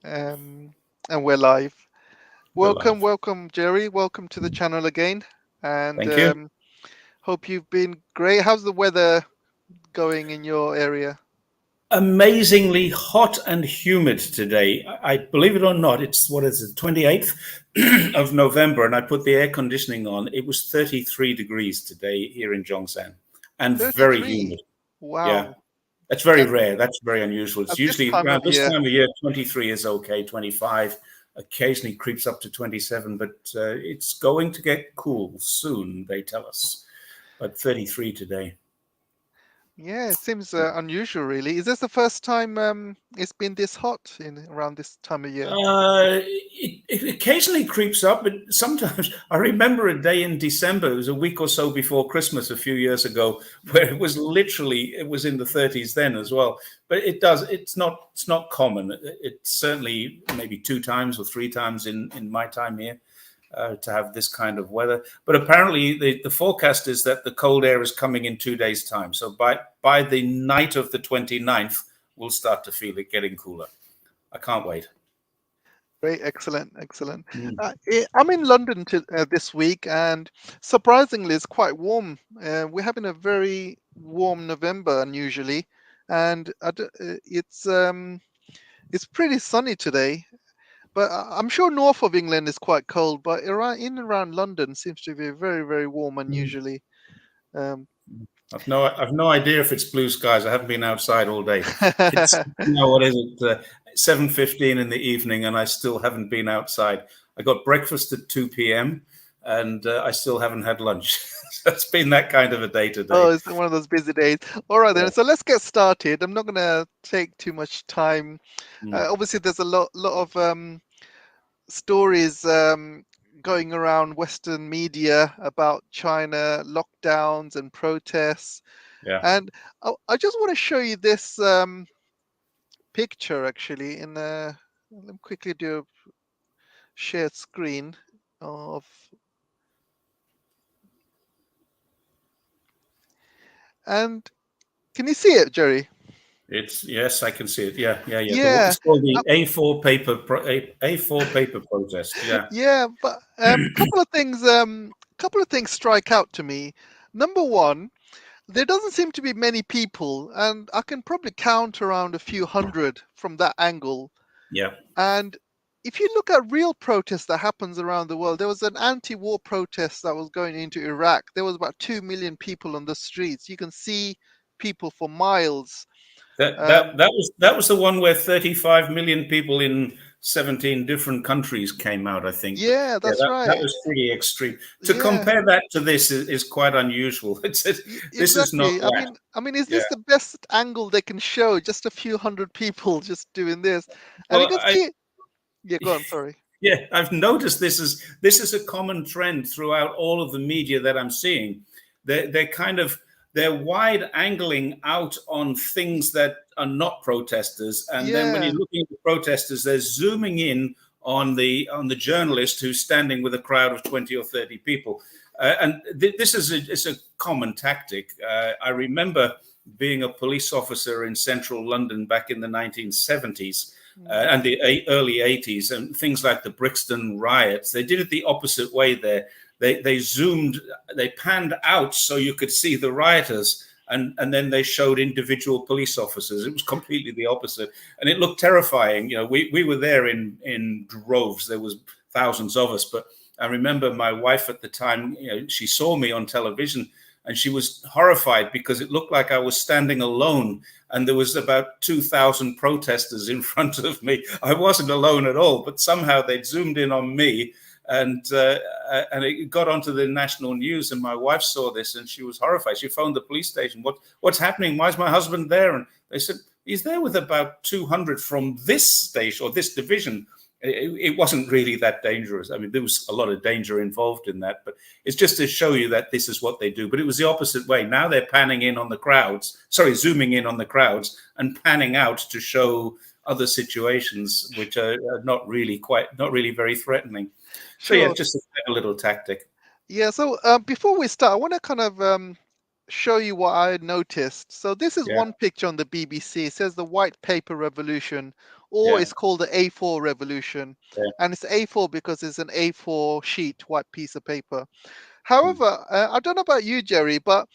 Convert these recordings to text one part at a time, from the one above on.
um, and we're live. We're Welcome, live. welcome, Jerry. Welcome to the channel again. And Thank you. hope you've been great. How's the weather going in your area? Amazingly hot and humid today. I believe it or not, it's what is it, 28th of November, and I put the air conditioning on. It was 33 degrees today here in Zhongshan, and very 33. humid. Yeah, Wow. that's very At, rare. That's very unusual. It's at this usually time around of this year. time of year, 23 is okay, 25 occasionally creeps up to 27, but it's going to get cool soon, they tell us. But 33 today. Yeah, it seems unusual, really. Is this the first time it's been this hot in around this time of year? It occasionally creeps up, but sometimes I remember a day in December. It was a week or so before Christmas a few years ago, where it was in the 30s then as well. But it does. It's not common. It's certainly maybe two times or three times in my time here. To have this kind of weather, but apparently the forecast is that the cold air is coming in 2 days' time. So by the night of the 29th, we'll start to feel it getting cooler. I can't wait. Great, excellent, excellent. Mm. I'm in London this week, and surprisingly, it's quite warm. We're having a very warm November unusually, and it's pretty sunny today. But I'm sure north of England is quite cold, but around in and around London seems to be very, very warm Mm. unusually. Um, I've no idea if it's blue skies. I haven't been outside all day. It's what is it? 7:15 in the evening, and I still haven't been outside. I got breakfast at 2 p.m. and I still haven't had lunch. So it's been that kind of a day oh, today. it's one of those busy days. All right Yeah. then, so let's get started. I'm not going to take too much time. Mm. Obviously, there's a lot of stories going around Western media about China lockdowns and protests. Yeah. And I just want to show you this picture actually. Let me quickly do a shared screen of. And can you see it, Jerry? It's yes, I can see it. Yeah, yeah, yeah. Yeah, It's called uh, the A4 paper protest. Yeah, yeah. But couple of things strike out to me. Number one, there doesn't seem to be many people, and I can probably count around a few hundred from that angle. yeah. And if you look at real protests that happens around the world, there was an anti-war protest that was going into Iraq. There was about 2 million people on the streets. You can see people for miles. Um, That was the one where 35 million people in 17 different countries came out. I think, but yeah, yeah, that's that right. was pretty extreme. To Yeah, compare that to this is quite unusual. This is not exactly. that. Is Yeah. this the best angle they can show? Just a few hundred people just doing this, and you Well, can see. Yeah, go on. Sorry. yeah, I've noticed this is a common trend throughout all of the media that I'm seeing. They're kind of they're wide angling out on things that are not protesters, and then when Yeah, you're looking at the protesters, they're zooming in on the journalist who's standing with a crowd of 20 or 30 people. And this is it's a common tactic. I remember being a police officer in central London back in the 1970s mm, and the early 80s, and things like the Brixton riots. They did it the opposite way there. They zoomed, they panned out so you could see the rioters, and then they showed individual police officers. It was completely the opposite, and it looked terrifying. You know, we were there in droves. There was thousands of us, but I remember my wife at the time. You know, she saw me on television, and she was horrified because it looked like I was standing alone, and there was about 2,000 protesters in front of me. I wasn't alone at all, but somehow they'd zoomed in on me, and it got onto the national news. And my wife saw this, and she was horrified. She phoned the police station. What's happening? Why is my husband there? And they said he's there with about 200 from this station or this division. It wasn't really that dangerous. I mean, there was a lot of danger involved in that, but it's just to show you that this is what they do. But it was the opposite way. Now they're panning in on the crowds, sorry, zooming in on the crowds and panning out to show other situations which are not really very threatening. So yeah, sure. just a little tactic. Yeah, so before we start, I want to kind of show you what I noticed. So this is Yeah. one picture on the BBC. It says the white paper revolution or Yeah. it's called the A4 revolution. Yeah. And it's A4 because it's an A4 sheet, white piece of paper. Mm. However, I don't know about you, Jerry, but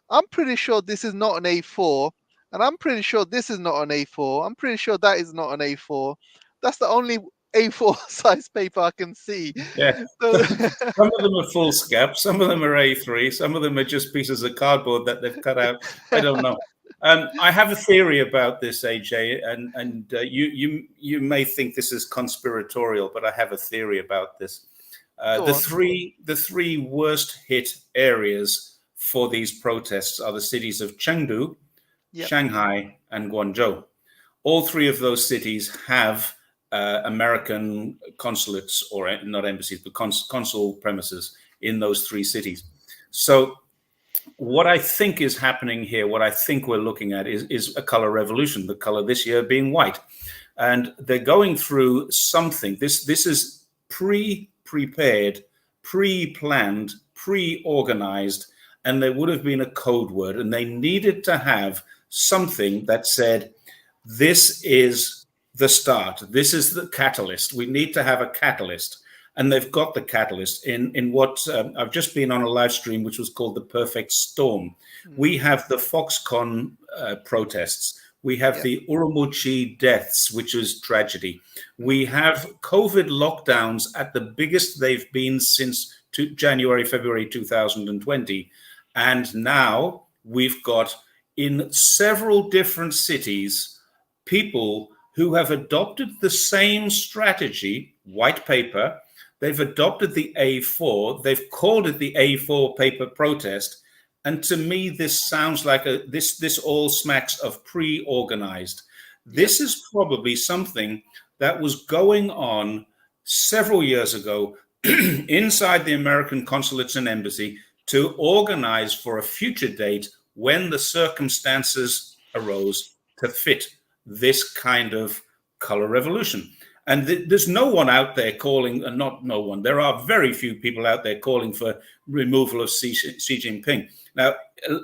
I'm pretty sure this is not an A4, and I'm pretty sure this is not an A4. I'm pretty sure that is not an A4. That's the only A4 size paper I can see. Yeah. So, Some of them are foolscap, some of them are A3, some of them are just pieces of cardboard that they've cut out. I don't know. I have a theory about this, AJ, and you may think this is conspiratorial, but I have a theory about this. go The on. three worst hit areas for these protests are the cities of Chengdu, Yep. Shanghai, and Guangzhou. All three of those cities have American consulates, or not embassies, but consul premises in those three cities. So what I think is happening here, what I think we're looking at is a color revolution, the color this year being white. And they're going through something. This is prepared, pre-planned, pre-organized, and there would have been a code word, and they needed to have something that said, this is the start. This is the catalyst. We need to have a catalyst. And they've got the catalyst in what I've just been on a live stream, which was called The Perfect Storm. We have the Foxconn protests. We have Yep. the Urumqi deaths, which is tragedy. We have COVID lockdowns at the biggest they've been since January, February 2020. And now we've got in several different cities people who have adopted the same strategy, white paper. They've adopted the A4. They've called it the A4 paper protest. And to me, this sounds like this all smacks of pre-organized. This is probably something that was going on several years ago inside the American consulates and embassy to organize for a future date when the circumstances arose to fit this kind of color revolution. And there's no one out there calling, and not no one, there are very few people out there calling for removal of Xi Jinping. Now,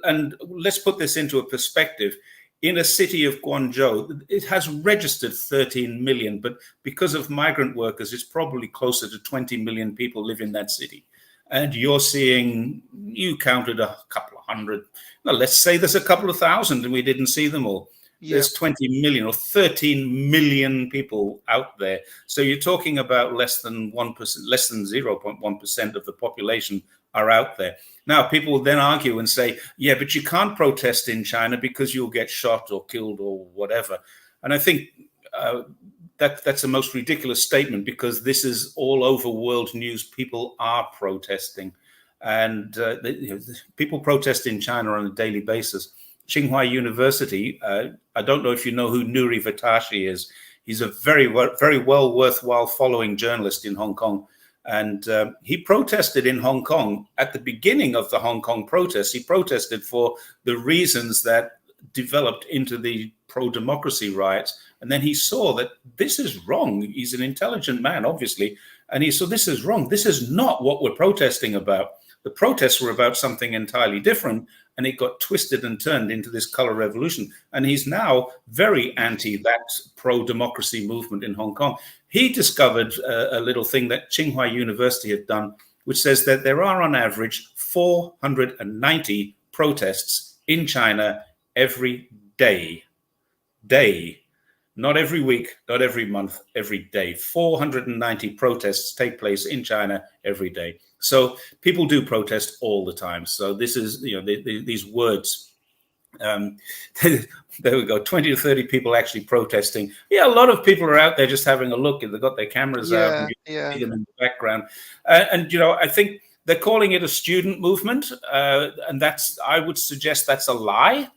and let's put this into a perspective. In a city of Guangzhou, it has registered 13 million, but because of migrant workers, it's probably closer to 20 million people live in that city. And you're seeing, you counted a couple of hundred. Well, let's say there's a couple of thousand and we didn't see them all. There's 20 million or 13 million people out there. So you're talking about less than 1%, less than 0.1% of the population are out there. Now, people will then argue and say, yeah, but you can't protest in China because you'll get shot or killed or whatever. And I think that's the most ridiculous statement, because this is all over world news. People are protesting, and people protest in China on a daily basis. Tsinghua University, I don't know if you know who Nuri Vatashi is. He's a very well worthwhile following journalist in Hong Kong. And he protested in Hong Kong at the beginning of the Hong Kong protests. He protested for the reasons that developed into the pro-democracy riots. And then he saw that this is wrong. He's an intelligent man, obviously. And he saw this is wrong. This is not what we're protesting about. The protests were about something entirely different, and it got twisted and turned into this color revolution. And he's now very anti that pro-democracy movement in Hong Kong. He discovered a little thing that Tsinghua University had done, which says that there are on average 490 protests in China every day. Not every week, not every month, every day. 490 protests take place in China every day. So people do protest all the time. So this is, these words. There we go. 20 to 30 people actually protesting. Yeah, a lot of people are out there just having a look, and they've got their cameras out, and you see them in the background. And I think they're calling it a student movement, and I would suggest that's a lie.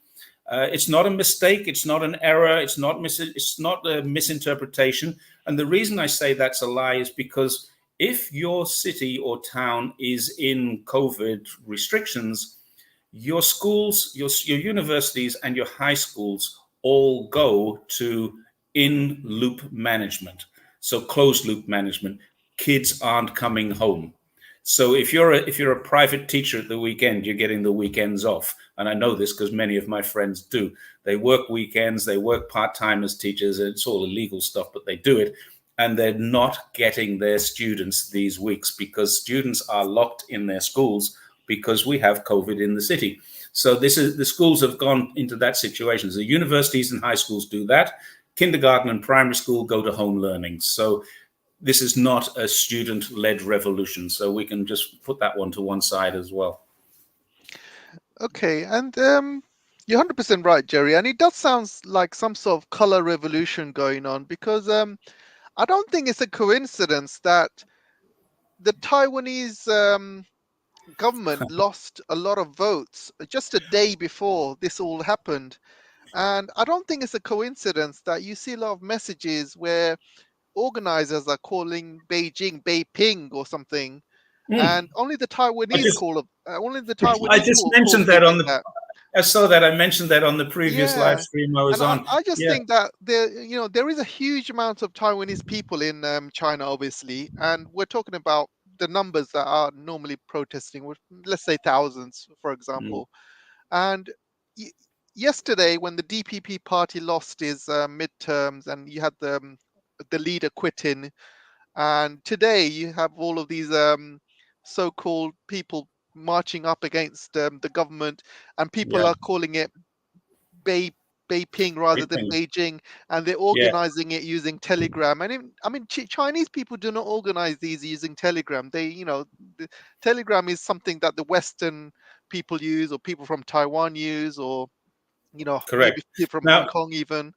It's not a mistake. It's not an error. It's not a misinterpretation. And the reason I say that's a lie is because if your city or town is in COVID restrictions, your schools, your universities, and your high schools all go to in-loop management. So closed loop management. Kids aren't coming home. So if you're a private teacher at the weekend, you're getting the weekends off. And I know this because many of my friends do. They work weekends, they work part-time as teachers. It's all illegal stuff, but they do it. And they're not getting their students these weeks because students are locked in their schools because we have COVID in the city. So the schools have gone into that situation. The universities and high schools do that. Kindergarten and primary school go to home learning. So this is not a student-led revolution. So we can just put that one to one side as well. Okay, and you're 100% right, Jerry. And it does sound like some sort of color revolution going on because I don't think it's a coincidence that the Taiwanese government lost a lot of votes just a day before this all happened. And I don't think it's a coincidence that you see a lot of messages where organizers are calling Beijing Beiping or something, and only the I Taiwanese just call of only the I Taiwanese just call mentioned that on Beijing the that. I saw that. I mentioned that on the previous live Yeah, stream I was and I, on. I just Yeah. think that there is a huge amount of Taiwanese people in China, obviously, and we're talking about the numbers that are normally protesting, with let's say thousands, for Mm. example. And y- yesterday, when the DPP party lost his midterms, and you had the leader quitting, and today you have all of these so-called people marching up against the government, and people Yeah. are calling it Bei Beiping rather than Everything. Beijing, and they're Yeah. organizing it using Telegram. And I mean, Chinese people do not organize these using Telegram. The Telegram is something that the Western people use, or people from Taiwan use, or Correct. maybe people from Hong Now, Kong even.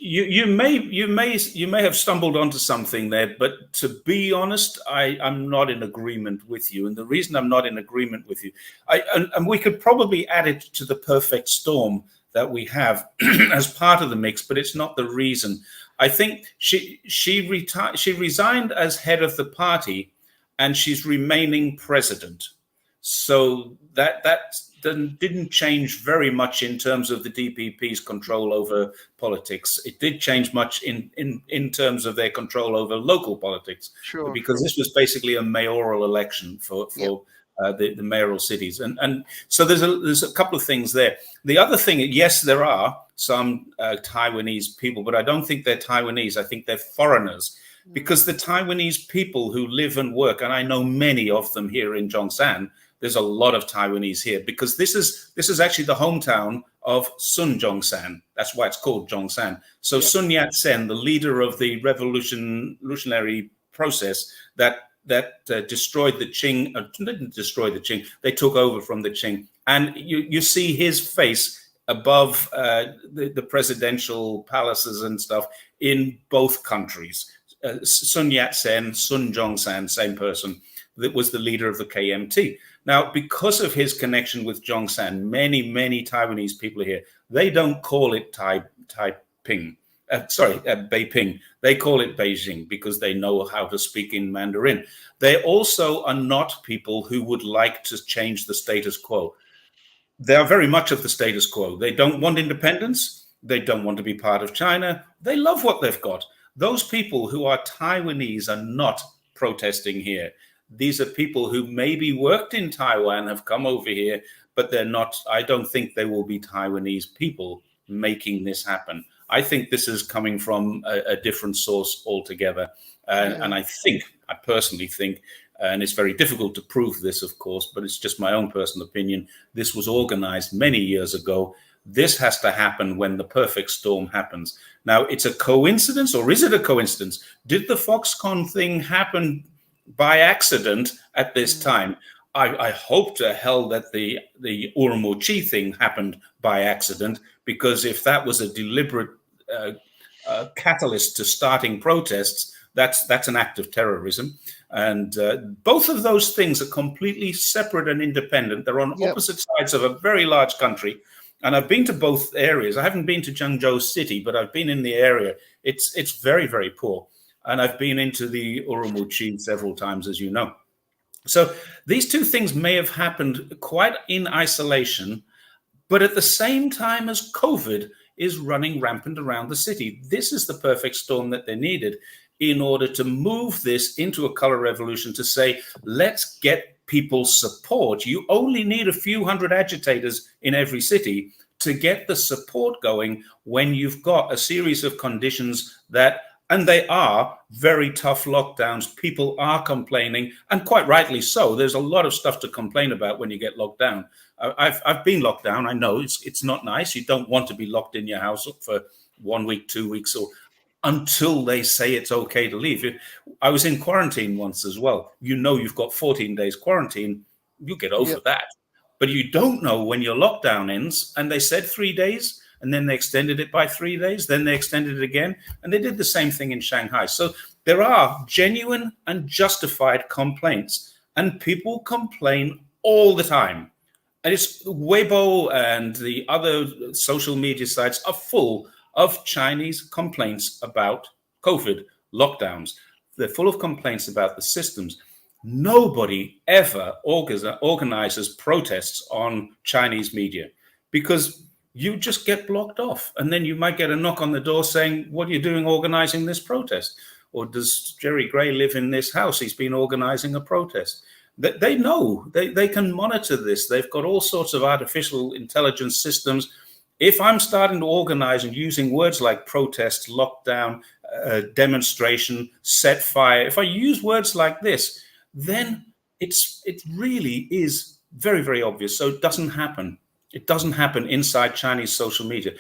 you may have stumbled onto something there, but to be honest, I'm not in agreement with you. And the reason I'm not in agreement with you, and we could probably add it to the perfect storm that we have as part of the mix, but it's not the reason. I think she resigned as head of the party, and she's remaining president. So that didn't change very much in terms of the DPP's control over politics. It did change much in terms of their control over local politics, Sure, because sure. this was basically a mayoral election for Yep. the mayoral cities, and so there's a couple of things there. The other thing, yes, there are some Taiwanese people, but I don't think they're Taiwanese. I think they're foreigners, because the Taiwanese people who live and work, and I know many of them here in Zhongshan. There's a lot of Taiwanese here because this is actually the hometown of Sun Zhongshan. That's why it's called Zhongshan. So Yep. Sun Yat-sen, the leader of the revolutionary process that destroyed the Qing, didn't destroy the Qing. They took over from the Qing, and you see his face above the presidential palaces and stuff in both countries. Sun Yat-sen, Sun Zhongshan, same person, that was the leader of the KMT. Now, because of his connection with Zhongshan, many Taiwanese people here, they don't call it Beiping. They call it Beijing because they know how to speak in Mandarin. They also are not people who would like to change the status quo. They are very much of the status quo. They don't want independence. They don't want to be part of China. They love what they've got. Those people who are Taiwanese are not protesting here. These are people who maybe worked in Taiwan, have come over here, but they're not. I don't think they will be Taiwanese people making this happen. I think this is coming from a different source altogether. Yeah. And I personally think, and it's very difficult to prove this, of course, but it's just my own personal opinion, this was organized many years ago. This has to happen when the perfect storm happens. Now, it's a coincidence, or is it a coincidence? Did the Foxconn thing happen by accident at this time? I hope to hell that the Urumqi thing happened by accident, because if that was a deliberate catalyst to starting protests, that's an act of terrorism. And both of those things are completely separate and independent. They're on Yep. opposite sides of a very large country. And I've been to both areas. I haven't been to Zhengzhou city, but I've been in the area. It's very, very poor. And I've been into the Urumqi several times, as you know. So these two things may have happened quite in isolation, but at the same time as COVID is running rampant around the city. This is the perfect storm that they needed. in order to move this into a color revolution, to say, let's get people's support. You only need a few hundred agitators in every city to get the support going when you've got a series of conditions that, and they are very tough lockdowns. People are complaining, and quite rightly so. There's a lot of stuff to complain about when you get locked down. I've been locked down. I know it's not nice. You don't want to be locked in your house for 1 week, 2 weeks, or until they say it's okay to leave. I was in quarantine once as well. You know, you've got 14 days quarantine. You get over Yep. that. But you don't know when your lockdown ends. And they said 3 days, and then they extended it by 3 days. Then they extended it again. And they did the same thing in Shanghai. So there are genuine and justified complaints. And people complain all the time. And it's Weibo and the other social media sites are full of Chinese complaints about COVID lockdowns. They're full of complaints about the systems. Nobody ever organizes protests on Chinese media because you just get blocked off. And then you might get a knock on the door saying, what are you doing organizing this protest? Or does Jerry Gray live in this house? He's been organizing a protest. They know, they can monitor this. They've got all sorts of artificial intelligence systems. If I'm starting to organize and using words like protest, lockdown, demonstration, set fire, if I use words like this, then it really is very, very obvious. So it doesn't happen. It doesn't happen inside Chinese social media.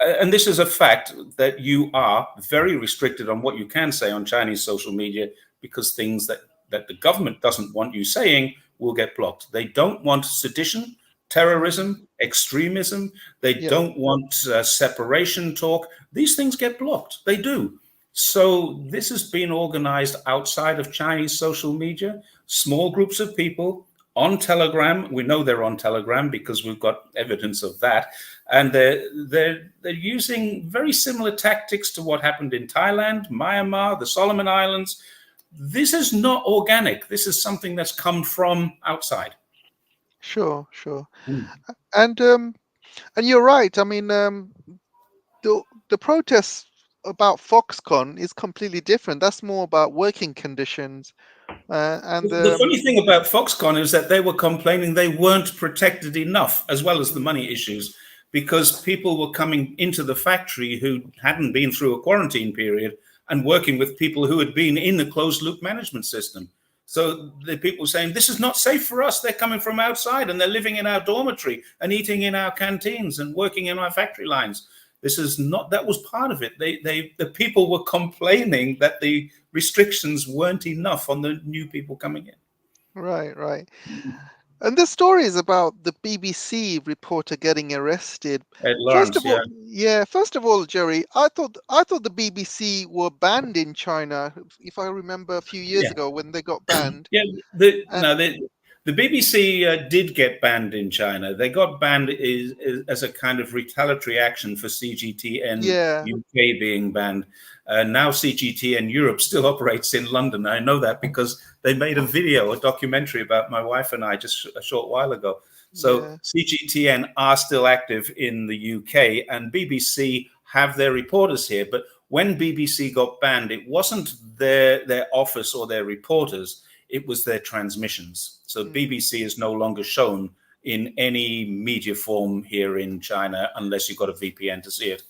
And this is a fact that you are very restricted on what you can say on Chinese social media, because things that the government doesn't want you saying will get blocked. They don't want sedition, terrorism, extremism. They don't want separation talk. These things get blocked. They do. So this has been organized outside of Chinese social media, small groups of people on Telegram. We know they're on Telegram because we've got evidence of that. And they're using very similar tactics to what happened in Thailand, Myanmar, the Solomon Islands. This is not organic. This is something that's come from outside. Sure. And you're right. I mean, the protests about Foxconn is completely different. That's more about working conditions. The funny thing about Foxconn is that they were complaining they weren't protected enough, as well as the money issues, because people were coming into the factory who hadn't been through a quarantine period and working with people who had been in the closed loop management system. So the people were saying, this is not safe for us. They're coming from outside and they're living in our dormitory and eating in our canteens and working in our factory lines. This is not, that was part of it. The people were complaining that the restrictions weren't enough on the new people coming in. Right. And the story is about the BBC reporter getting arrested. Ed Lawrence, First of all, Jerry, I thought the BBC were banned in China, if I remember a few years ago when they got banned. The BBC did get banned in China. They got banned as a kind of retaliatory action for CGTN UK being banned. Now CGTN Europe still operates in London. I know that because they made a documentary about my wife and I just a short while ago. So CGTN are still active in the UK, and BBC have their reporters here. But when BBC got banned, it wasn't their office or their reporters. It was their transmissions. So BBC is no longer shown in any media form here in China unless you've got a VPN to see it.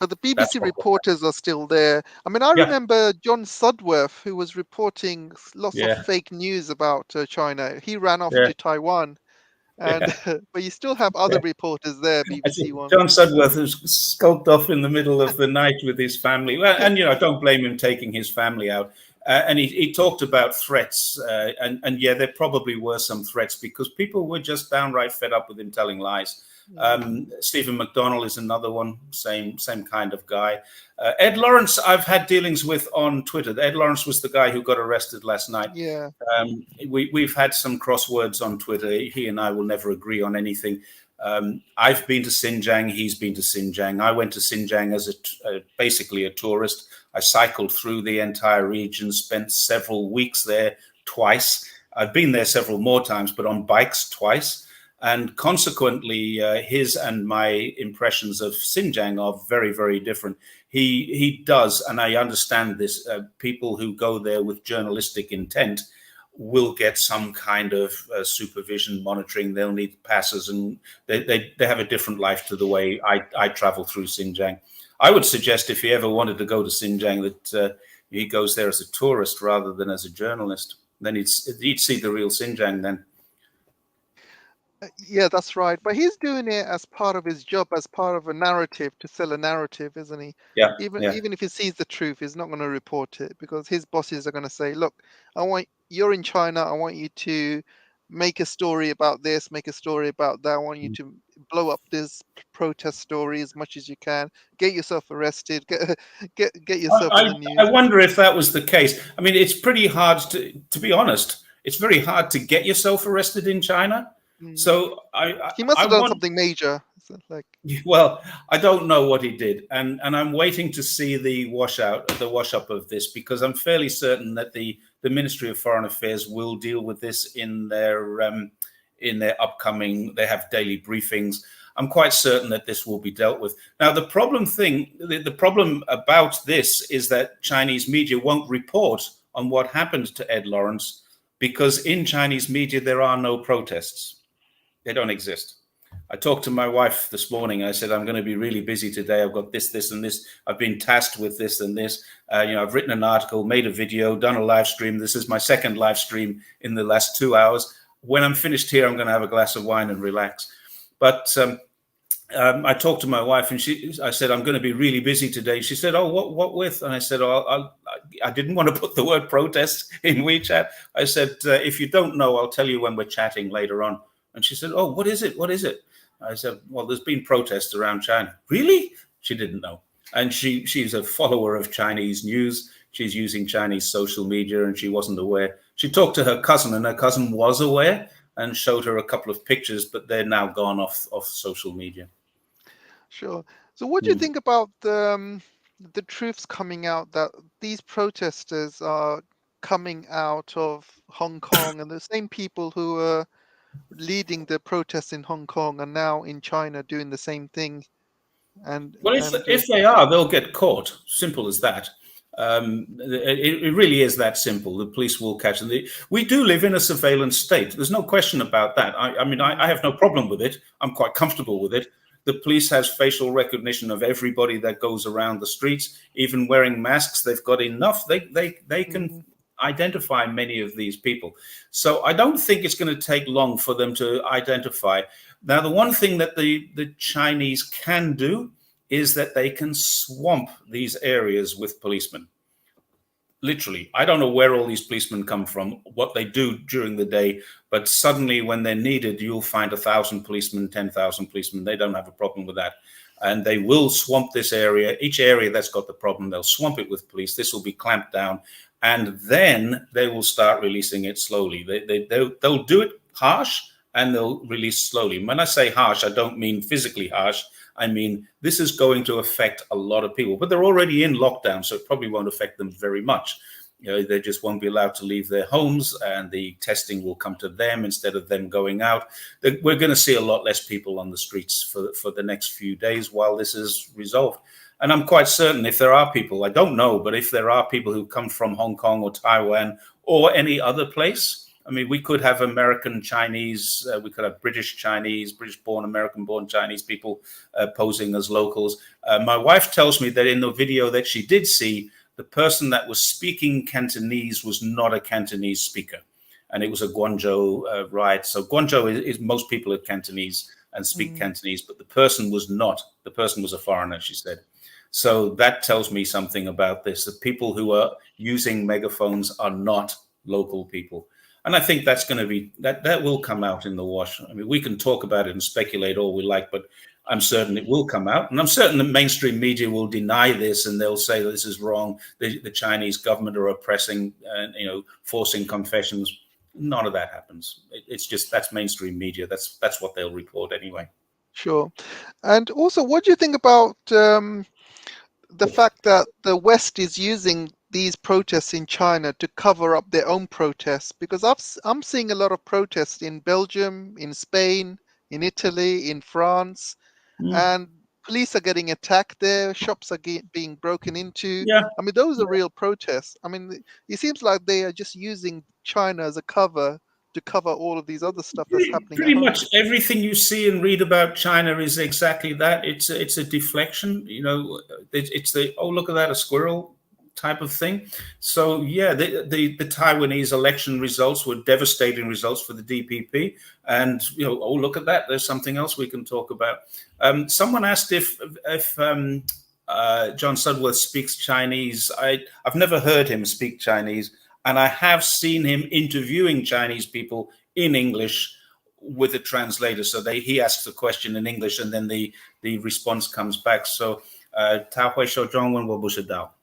But the BBC reporters are still there. I mean, I remember John Sudworth, who was reporting lots of fake news about China. He ran off to Taiwan. And but you still have other reporters there, BBC ones. John Sudworth was skulked off in the middle of the night with his family. Well, and, don't blame him taking his family out. And he talked about threats. And there probably were some threats because people were just downright fed up with him telling lies. Stephen McDonnell is another one, same kind of guy. Ed Lawrence, I've had dealings with on Twitter. Ed Lawrence was the guy who got arrested last night. We've had some crosswords on Twitter. He and I will never agree on anything. I've been to Xinjiang. He's been to Xinjiang. I went to Xinjiang as basically a tourist. I cycled through the entire region, spent several weeks there twice. I've been there several more times, but on bikes twice. And consequently, his and my impressions of Xinjiang are very, very different. he does, and I understand this. People who go there with journalistic intent will get some kind of supervision, monitoring. They'll need passes, and they have a different life to the way I travel through Xinjiang. I would suggest if he ever wanted to go to Xinjiang that he goes there as a tourist rather than as a journalist. Then he'd see the real Xinjiang then. Yeah, that's right. But he's doing it as part of his job, as part of a narrative, to sell a narrative, isn't he? Yeah, Even yeah. even if he sees the truth, he's not going to report it because his bosses are going to say, "Look, you're in China. I want you to make a story about this, make a story about that. I want you to blow up this protest story as much as you can. Get yourself arrested. Get yourself on the I news." wonder if that was the case. I mean, it's pretty hard to be honest. It's very hard to get yourself arrested in China. Mm. So He must I have done want. something major. So, like, Well, I don't know what he did, and I'm waiting to see the wash up of this, because I'm fairly certain that the Ministry of Foreign Affairs will deal with this in their upcoming. They have daily briefings. I'm quite certain that this will be dealt with. Now, the problem about this is that Chinese media won't report on what happened to Ed Lawrence, because in Chinese media there are no protests. They don't exist. I talked to my wife this morning. I said, I'm going to be really busy today. I've got this, and this. I've been tasked with this and this. I've written an article, made a video, done a live stream. This is my second live stream in the last 2 hours. When I'm finished here, I'm going to have a glass of wine and relax. But I talked to my wife, and I said, I'm going to be really busy today. She said, oh, what with? And I said, oh, I didn't want to put the word protest in WeChat. I said, if you don't know, I'll tell you when we're chatting later on. And she said, oh, what is it? What is it? I said, well, there's been protests around China. Really? She didn't know. And she's a follower of Chinese news. She's using Chinese social media, and she wasn't aware. She talked to her cousin, and her cousin was aware and showed her a couple of pictures, but they're now gone off social media. sure. So, what do you think about the truths coming out that these protesters are coming out of Hong Kong, and the same people who are leading the protests in Hong Kong are now in China doing the same thing? Well, if they are, they'll get caught. Simple as that. It really is that simple. The police will catch them. We do live in a surveillance state. There's no question about that. I mean, I have no problem with it. I'm quite comfortable with it. The police has facial recognition of everybody that goes around the streets, even wearing masks. They've got enough. They can identify many of these people. So I don't think it's going to take long for them to identify. Now, the one thing that the Chinese can do is that they can swamp these areas with policemen. Literally, I don't know where all these policemen come from, what they do during the day, but suddenly when they're needed, you'll find 1,000 policemen, 10,000 policemen. They don't have a problem with that. And they will swamp this area. Each area that's got the problem, they'll swamp it with police. This will be clamped down. And then they will start releasing it slowly. They'll do it harsh, and they'll release slowly. When I say harsh, I don't mean physically harsh. I mean, this is going to affect a lot of people, but they're already in lockdown, so it probably won't affect them very much. They just won't be allowed to leave their homes, and the testing will come to them instead of them going out. We're going to see a lot less people on the streets for the next few days while this is resolved. And I'm quite certain if there are people, I don't know, but if there are people who come from Hong Kong or Taiwan or any other place, I mean, we could have American Chinese, we could have British Chinese, British-born, American-born Chinese people posing as locals. My wife tells me that in the video that she did see, the person that was speaking Cantonese was not a Cantonese speaker, and it was a Guangzhou riot. So Guangzhou is most people are Cantonese and speak Cantonese, but the person was not. The person was a foreigner, she said. So that tells me something about this. The people who are using megaphones are not local people. And I think that's going to be, that will come out in the wash. I mean, we can talk about it and speculate all we like, but I'm certain it will come out. And I'm certain the mainstream media will deny this, and they'll say that this is wrong. The Chinese government are oppressing, forcing confessions. None of that happens. It's just, that's mainstream media. That's what they'll report anyway. Sure. And also, what do you think about the fact that the West is using these protests in China to cover up their own protests? Because I'm seeing a lot of protests in Belgium, in Spain, in Italy, in France, and police are getting attacked there, shops are being broken into. Yeah. I mean, those are real protests. I mean, it seems like they are just using China as a cover to cover all of these other stuff that's happening at Pretty home. much everything you see and read about China is exactly that. It's a deflection. You know, it's the, oh, look at that, a squirrel type of thing. So yeah, the Taiwanese election results were devastating results for the DPP, and you know, oh, look at that, there's something else we can talk about. Someone asked if John Sudworth speaks Chinese. I've never heard him speak Chinese, and I have seen him interviewing Chinese people in English with a translator. So he asks a question in English, and then the response comes back. So 他会说中文，我不知道。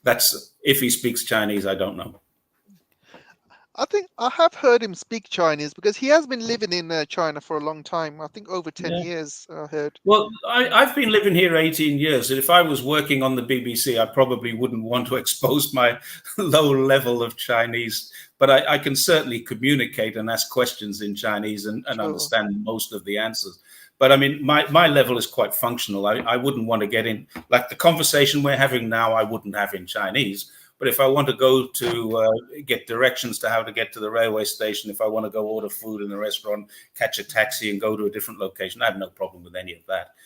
That's if he speaks Chinese, I don't know. I think I have heard him speak Chinese because he has been living in China for a long time. I think over 10 years, I heard. Well, I've been living here 18 years, and if I was working on the BBC, I probably wouldn't want to expose my low level of Chinese. But I can certainly communicate and ask questions in Chinese and Sure. understand most of the answers. But I mean, my level is quite functional. I wouldn't want to get in, like the conversation we're having now, I wouldn't have in Chinese. But if I want to go to get directions to how to get to the railway station, if I want to go order food in a restaurant, catch a taxi and go to a different location, I have no problem with any of that.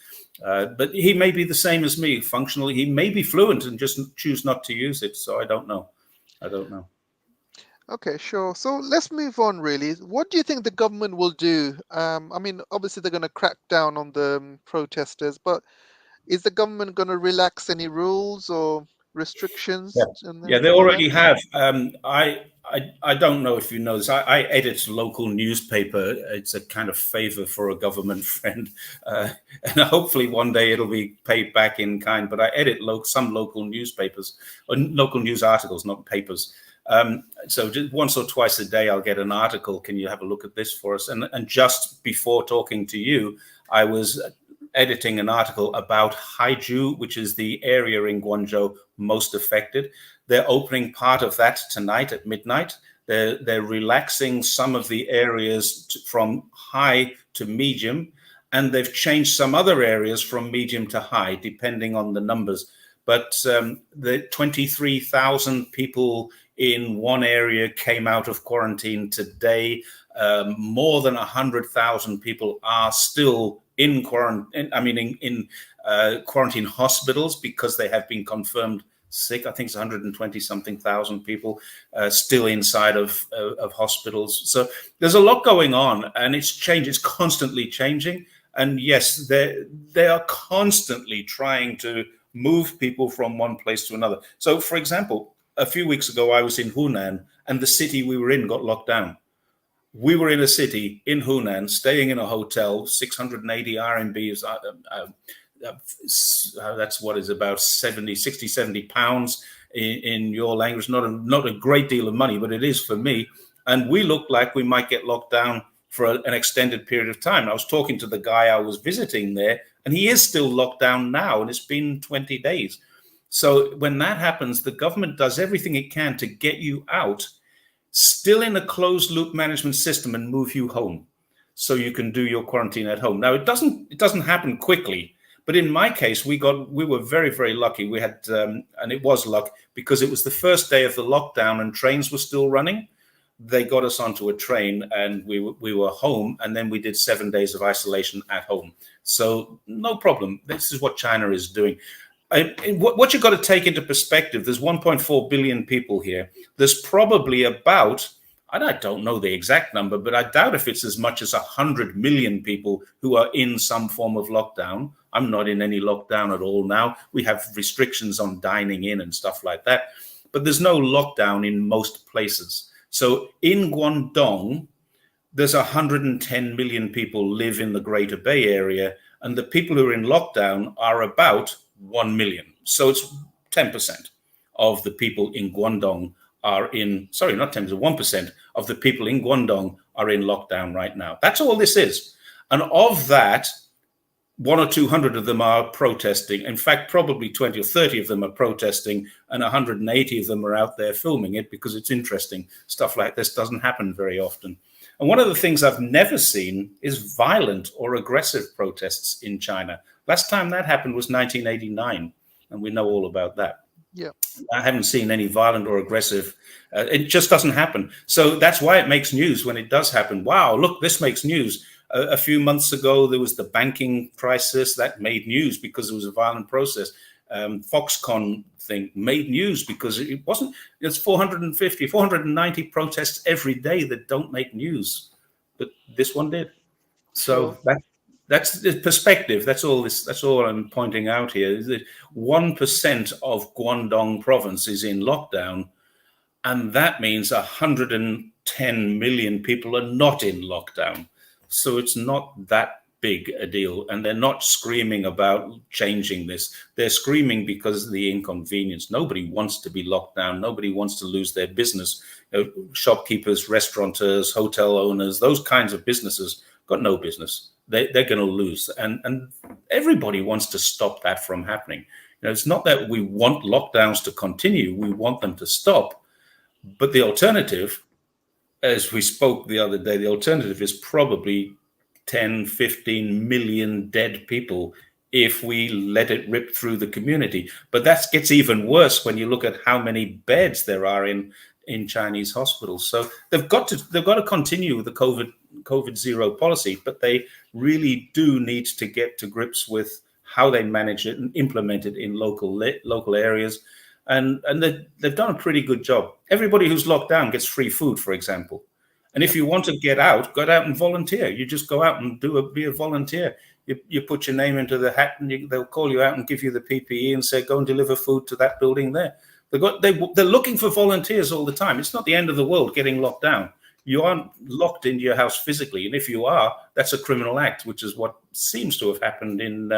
But he may be the same as me functionally. He may be fluent and just choose not to use it. So I don't know. Okay, sure. So let's move on, really. What do you think the government will do? I mean, obviously they're going to crack down on the protesters, but is the government going to relax any rules or restrictions? Yeah, they already have. I don't know if you know this. I edit a local newspaper. It's a kind of favor for a government friend, and hopefully one day it'll be paid back in kind. But I edit some local newspapers, or local news articles, not papers. So just once or twice a day, I'll get an article. Can you have a look at this for us? And just before talking to you, I was editing an article about Haiju, which is the area in Guangzhou most affected. They're opening part of that tonight at midnight. They're relaxing some of the areas from high to medium, and they've changed some other areas from medium to high, depending on the numbers. But the 23,000 people in one area came out of quarantine today. More than 100,000 people are still in quarantine. I mean, in quarantine hospitals because they have been confirmed sick. I think it's 120 something thousand people still inside of hospitals. So there's a lot going on, and it's changing. It's constantly changing. And yes, they are constantly trying to move people from one place to another. So, for example, a few weeks ago, I was in Hunan, and the city we were in got locked down. We were in a city in Hunan, staying in a hotel, 680 RMB. That's what is about 60, 70 pounds in your language. Not a great deal of money, but it is for me. And we looked like we might get locked down for an extended period of time. I was talking to the guy I was visiting there, and he is still locked down now, and it's been 20 days. So when that happens, the government does everything it can to get you out, still in a closed loop management system, and move you home so you can do your quarantine at home. Now, it doesn't happen quickly, but in my case, we were very, very lucky. We had, and it was luck because it was the first day of the lockdown and trains were still running. They got us onto a train and we were home, and then we did 7 days of isolation at home. So no problem. This is what China is doing. What you've got to take into perspective, there's 1.4 billion people here. There's probably about, and I don't know the exact number, but I doubt if it's as much as 100 million people who are in some form of lockdown. I'm not in any lockdown at all now. We have restrictions on dining in and stuff like that, but there's no lockdown in most places. So in Guangdong, there's 110 million people live in the Greater Bay Area, and the people who are in lockdown are about 1 million. So it's 10% of the people in Guangdong are in, sorry, not 10%, 1% of the people in Guangdong are in lockdown right now. That's all this is. And of that, 100 or 200 of them are protesting. In fact, probably 20 or 30 of them are protesting, and 180 of them are out there filming it because it's interesting. Stuff like this doesn't happen very often. And one of the things I've never seen is violent or aggressive protests in China. Last time that happened was 1989, and we know all about that. Yeah, I haven't seen any violent or aggressive. It just doesn't happen. So that's why it makes news when it does happen. Wow, look, this makes news. A few months ago, there was the banking crisis that made news because it was a violent process. Foxconn thing made news because it wasn't. It's 450, 490 protests every day that don't make news, but this one did. sure. So that's the perspective. That's all. That's all I'm pointing out here. Is that 1% of Guangdong province is in lockdown, and that means 110 million people are not in lockdown. So it's not that big a deal. And they're not screaming about changing this. They're screaming because of the inconvenience. Nobody wants to be locked down. Nobody wants to lose their business. Shopkeepers, restaurateurs, hotel owners, those kinds of businesses got no business. They're going to lose. And everybody wants to stop that from happening. It's not that we want lockdowns to continue. We want them to stop. But the alternative, as we spoke the other day, the alternative is probably 10, 15 million dead people if we let it rip through the community. But that gets even worse when you look at how many beds there are in Chinese hospitals. So they've got to continue with the COVID zero policy, but they really do need to get to grips with how they manage it and implement it in local areas. And they've done a pretty good job. Everybody who's locked down gets free food, for example. And if you want to get out and volunteer. You just go out and be a volunteer. You put your name into the hat, and they'll call you out and give you the PPE and say, go and deliver food to that building there. They're looking for volunteers all the time. It's not the end of the world getting locked down. You aren't locked into your house physically. And if you are, that's a criminal act, which is what seems to have happened in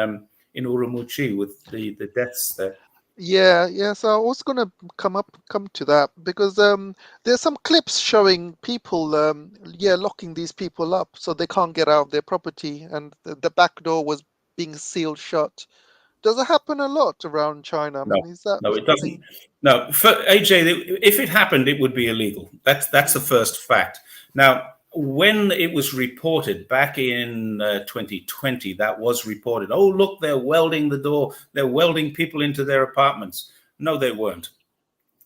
Urumqi with the deaths there. Yeah. So I was gonna come to that because there's some clips showing people locking these people up so they can't get out of their property, and the back door was being sealed shut. Does it happen a lot around China? I mean, is that No, it something? doesn't. No, for AJ, if it happened, it would be illegal. That's the first fact. Now, when it was reported back in 2020, that was reported. Oh, look, they're welding the door. They're welding people into their apartments. No, they weren't.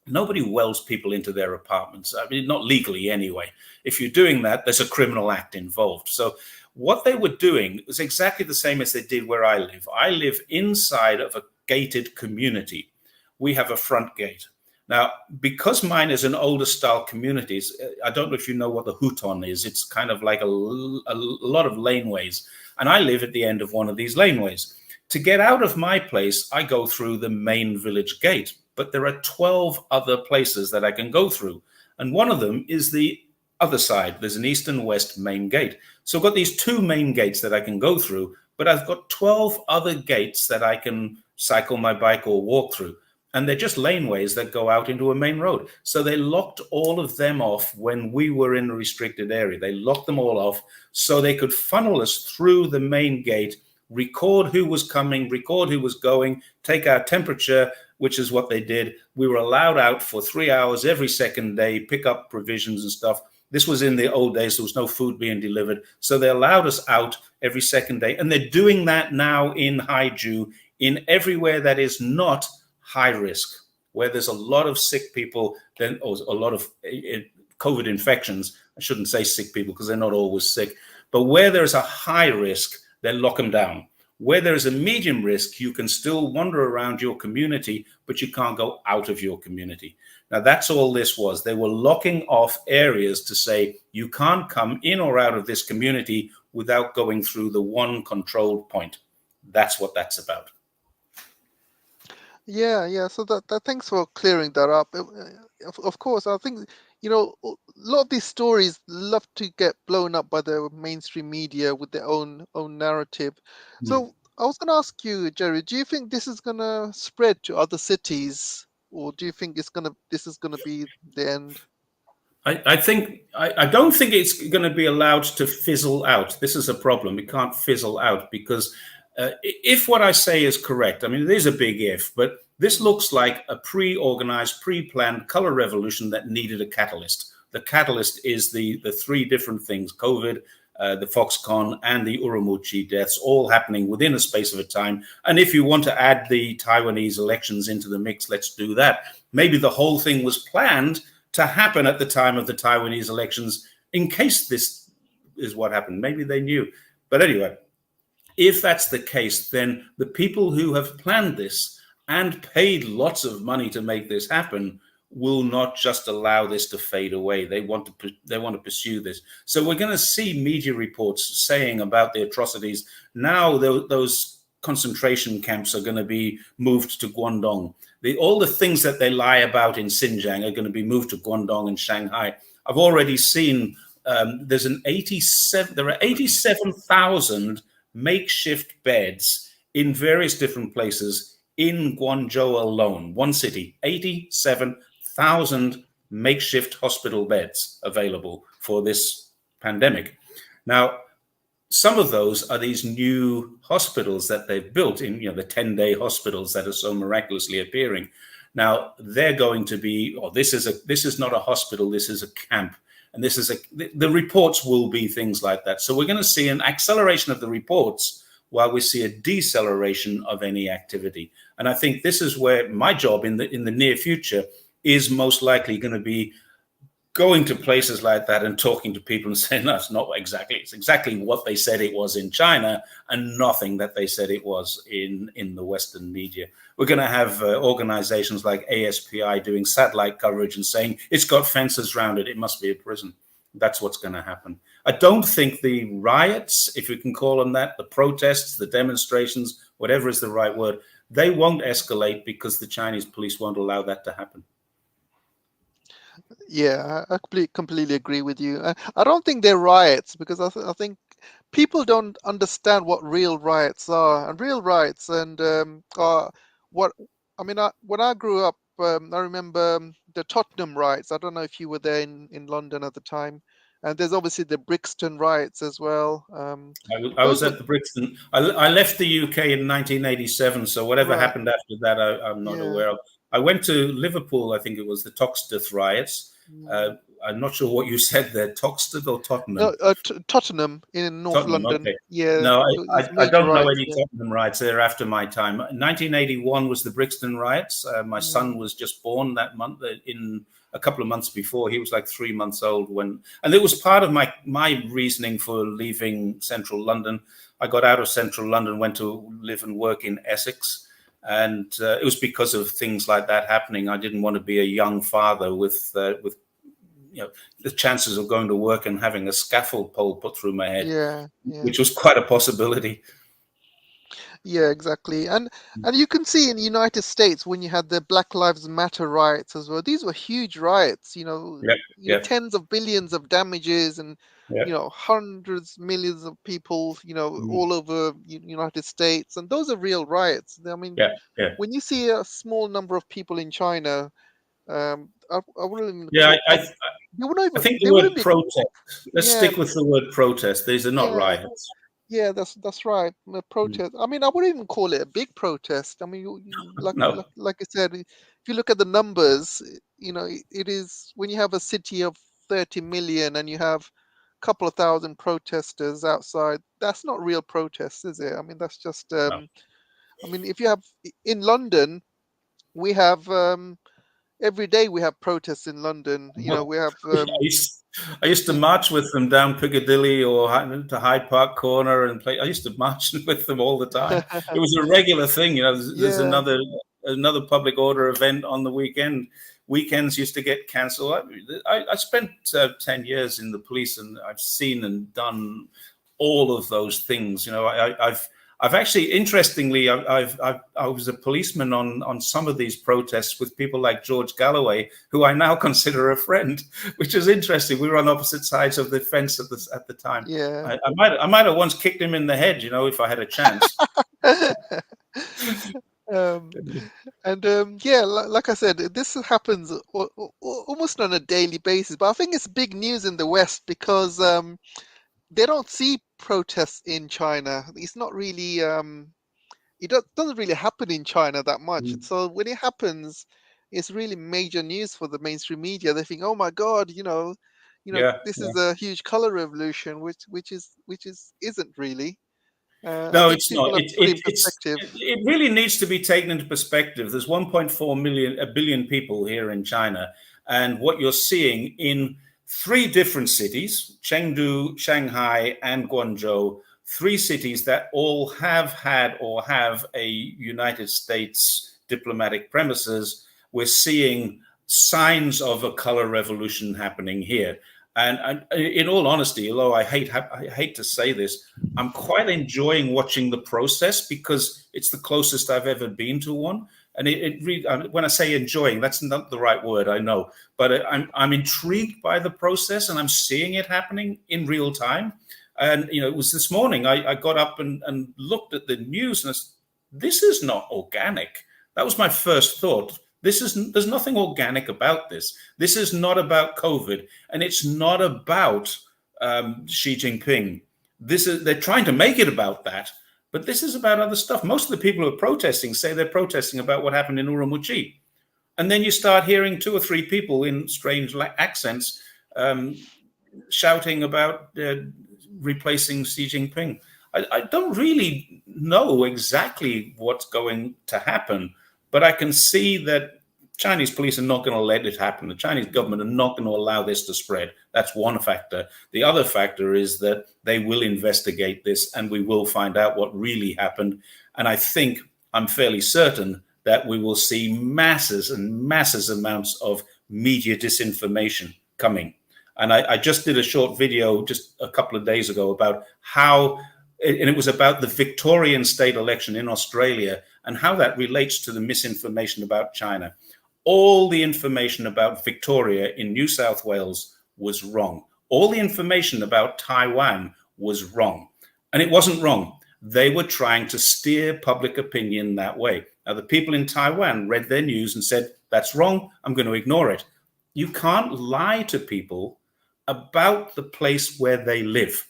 Nobody welds people into their apartments. I mean, not legally anyway. If you're doing that, there's a criminal act involved. So what they were doing was exactly the same as they did where I live. I live inside of a gated community. We have a front gate. Now, because mine is an older style community, I don't know if you know what the huton is. It's kind of like a lot of laneways. And I live at the end of one of these laneways. To get out of my place, I go through the main village gate. But there are 12 other places that I can go through. And one of them is the other side. There's an east and west main gate. So I've got these two main gates that I can go through, but I've got 12 other gates that I can cycle my bike or walk through. And they're just laneways that go out into a main road. So they locked all of them off when we were in a restricted area. They locked them all off so they could funnel us through the main gate, record who was coming, record who was going, take our temperature, which is what they did. We were allowed out for 3 hours every second day, pick up provisions and stuff. This was in the old days. There was no food being delivered. So they allowed us out every second day. And they're doing that now in Haiju, in everywhere that is not high risk, where there's a lot of sick people, then or a lot of COVID infections. I shouldn't say sick people because they're not always sick. But where there's a high risk, they lock them down. Where there is a medium risk, you can still wander around your community, but you can't go out of your community. Now, that's all this was. They were locking off areas to say, you can't come in or out of this community without going through the one controlled point. That's what that's about. Yeah. So that thanks for clearing that up. Of course, I think a lot of these stories love to get blown up by the mainstream media with their own narrative. So I was going to ask you, Jerry, do you think this is going to spread to other cities, or do you think this is gonna be the end? I don't think it's going to be allowed to fizzle out. This is a problem. It can't fizzle out because if what I say is correct, I mean, it is a big if, but this looks like a pre-organized, pre-planned color revolution that needed a catalyst. the catalyst is the three different things: COVID, the Foxconn, and the Urumqi deaths, all happening within a space of a time. And if you want to add the Taiwanese elections into the mix, let's do that. Maybe the whole thing was planned to happen at the time of the Taiwanese elections in case this is what happened. Maybe they knew. But anyway, if that's the case, then the people who have planned this and paid lots of money to make this happen will not just allow this to fade away. They want to pursue this. So we're going to see media reports saying about the atrocities. Now those concentration camps are going to be moved to Guangdong. All the things that they lie about in Xinjiang are going to be moved to Guangdong and Shanghai. I've already seen there are 87,000 makeshift beds in various different places in Guangzhou alone, one city. 87,000 makeshift hospital beds available for this pandemic. Now, some of those are these new hospitals that they've built in, the 10-day hospitals that are so miraculously appearing. Now, they're going to be, this is not a hospital, this is a camp. And the reports will be things like that. So we're going to see an acceleration of the reports while we see a deceleration of any activity. And I think this is where my job in the near future is most likely going to be going to places like that and talking to people and saying, no, it's exactly what they said it was in China and nothing that they said it was in the Western media. We're going to have organizations like ASPI doing satellite coverage and saying it's got fences around it, it must be a prison. That's what's going to happen. I don't think the riots, if you can call them that, the protests, the demonstrations, whatever is the right word, they won't escalate because the Chinese police won't allow that to happen. Yeah, I completely agree with you. I don't think they're riots because I think people don't understand what real riots are. And real riots are what I mean. When I grew up, I remember the Tottenham riots. I don't know if you were there in London at the time. And there's obviously the Brixton riots as well. I was at the Brixton. I left the UK in 1987, so whatever happened after that, I'm not aware of. I went to Liverpool, I think it was the Toxteth riots. I'm not sure what you said there, Toxteth or Tottenham? No, Tottenham in North Tottenham, London. okay. Yeah. No, I don't know any yeah. Tottenham riots. They're after my time. 1981 was the Brixton riots. My son was just born that month. In a couple of months before, he was like 3 months old and it was part of my reasoning for leaving central London. I got out of central London, went to live and work in Essex. And it was because of things like that happening. I didn't want to be a young father with the chances of going to work and having a scaffold pole put through my head, which was quite a possibility. Yeah, exactly. And you can see in the United States when you had the Black Lives Matter riots as well. These were huge riots, tens of billions of damages and hundreds, millions of people, all over United States. And those are real riots. I mean, when you see a small number of people in China, I wouldn't even I think the word protest. Let's stick with the word protest. These are not riots. Yeah, that's right. A protest. I mean, I wouldn't even call it a big protest. I mean, like I said, if you look at the numbers, it is when you have a city of 30 million and you have a couple of thousand protesters outside. That's not real protests, is it? I mean, that's just. I mean, if you have in London, we have every day we have protests in London. We have. I used to march with them down Piccadilly or to Hyde Park Corner and play. I used to march with them all the time. It was a regular thing. There's another public order event on the weekend. Weekends used to get cancelled. I spent 10 years in the police, and I've seen and done all of those things. I've actually, interestingly, I was a policeman on some of these protests with people like George Galloway, who I now consider a friend, which is interesting. We were on opposite sides of the fence at the time. Yeah, I might have once kicked him in the head, if I had a chance. Like I said, this happens almost on a daily basis. But I think it's big news in the West because they don't see protests in China. It's not really it doesn't really happen in China that much. So when it happens, it's really major news for the mainstream media. They think, oh my God, Yeah. this is a huge color revolution, which isn't really. I No, think it's not. people have to put it in perspective. It really needs to be taken into perspective. There's 1.4 million, a billion people here in China, and what you're seeing in three different cities, Chengdu, Shanghai, and Guangzhou, three cities that all have had or have a United States diplomatic premises. We're seeing signs of a color revolution happening here. And in all honesty, although I hate to say this, I'm quite enjoying watching the process because it's the closest I've ever been to one. And it really, when I say enjoying, that's not the right word, I know, but I'm intrigued by the process and I'm seeing it happening in real time. And it was this morning I got up and looked at the news and this is not organic. That was my first thought. There's nothing organic about this. This is not about COVID, and it's not about Xi Jinping. They're trying to make it about that, but this is about other stuff. Most of the people who are protesting say they're protesting about what happened in Urumqi, and then you start hearing two or three people in strange accents shouting about replacing Xi Jinping. I don't really know exactly what's going to happen, but I can see that Chinese police are not going to let it happen. The Chinese government are not going to allow this to spread. That's one factor. The other factor is that they will investigate this and we will find out what really happened. And I'm fairly certain that we will see masses and masses amounts of media disinformation coming. And I just did a short video just a couple of days ago about how, and it was about the Victorian state election in Australia and how that relates to the misinformation about China. All the information about Victoria in New South Wales was wrong. All the information about Taiwan was wrong. And it wasn't wrong. They were trying to steer public opinion that way. Now, the people in Taiwan read their news and said, that's wrong, I'm going to ignore it. You can't lie to people about the place where they live.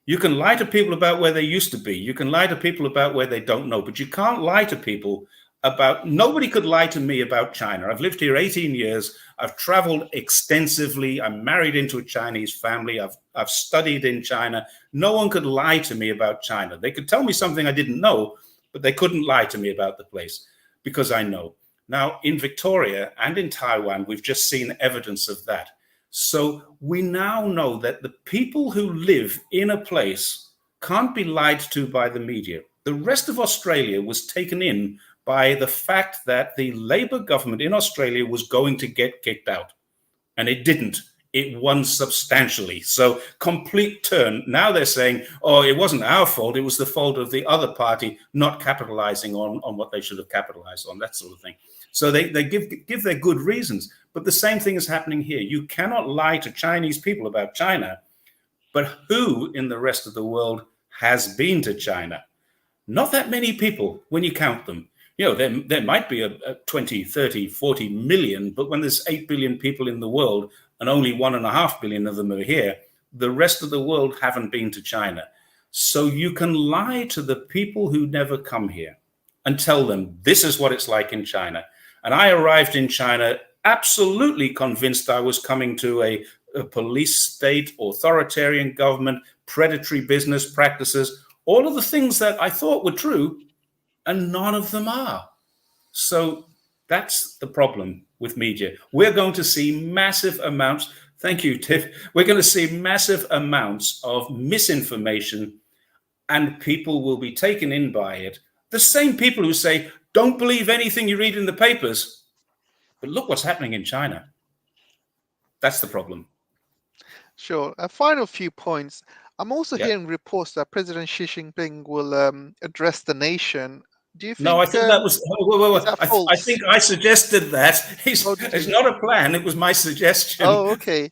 You can lie to people about where they used to be. You can lie to people about where they don't know, but you can't lie to people nobody could lie to me about China. I've lived here 18 years. I've traveled extensively. I'm married into a Chinese family. I've studied in China. No one could lie to me about China. They could tell me something I didn't know, but they couldn't lie to me about the place because I know. Now, in Victoria and in Taiwan, we've just seen evidence of that. So we now know that the people who live in a place can't be lied to by the media. The rest of Australia was taken in by the fact that the Labour government in Australia was going to get kicked out. And it didn't. It won substantially. So complete turn. Now they're saying, oh, it wasn't our fault. It was the fault of the other party not capitalizing on what they should have capitalized on, that sort of thing. So they give their good reasons. But the same thing is happening here. You cannot lie to Chinese people about China, but who in the rest of the world has been to China? Not that many people when you count them. There might be a 20, 30, 40 million, but when there's 8 billion people in the world and only 1.5 billion of them are here, the rest of the world haven't been to China. So you can lie to the people who never come here and tell them this is what it's like in China. And I arrived in China absolutely convinced I was coming to a police state, authoritarian government, predatory business practices, all of the things that I thought were true, and none of them are. So that's the problem with media. We're going to see massive amounts. Thank you, Tiff. We're going to see massive amounts of misinformation and people will be taken in by it. The same people who say, don't believe anything you read in the papers. But look what's happening in China. That's the problem. Sure. A final few points. I'm also Yeah. hearing reports that President Xi Jinping will address the nation. Do you think? No, I think that was. Is that I false? think I suggested that. Oh, did It's you? not a plan. It was my suggestion. Oh, okay.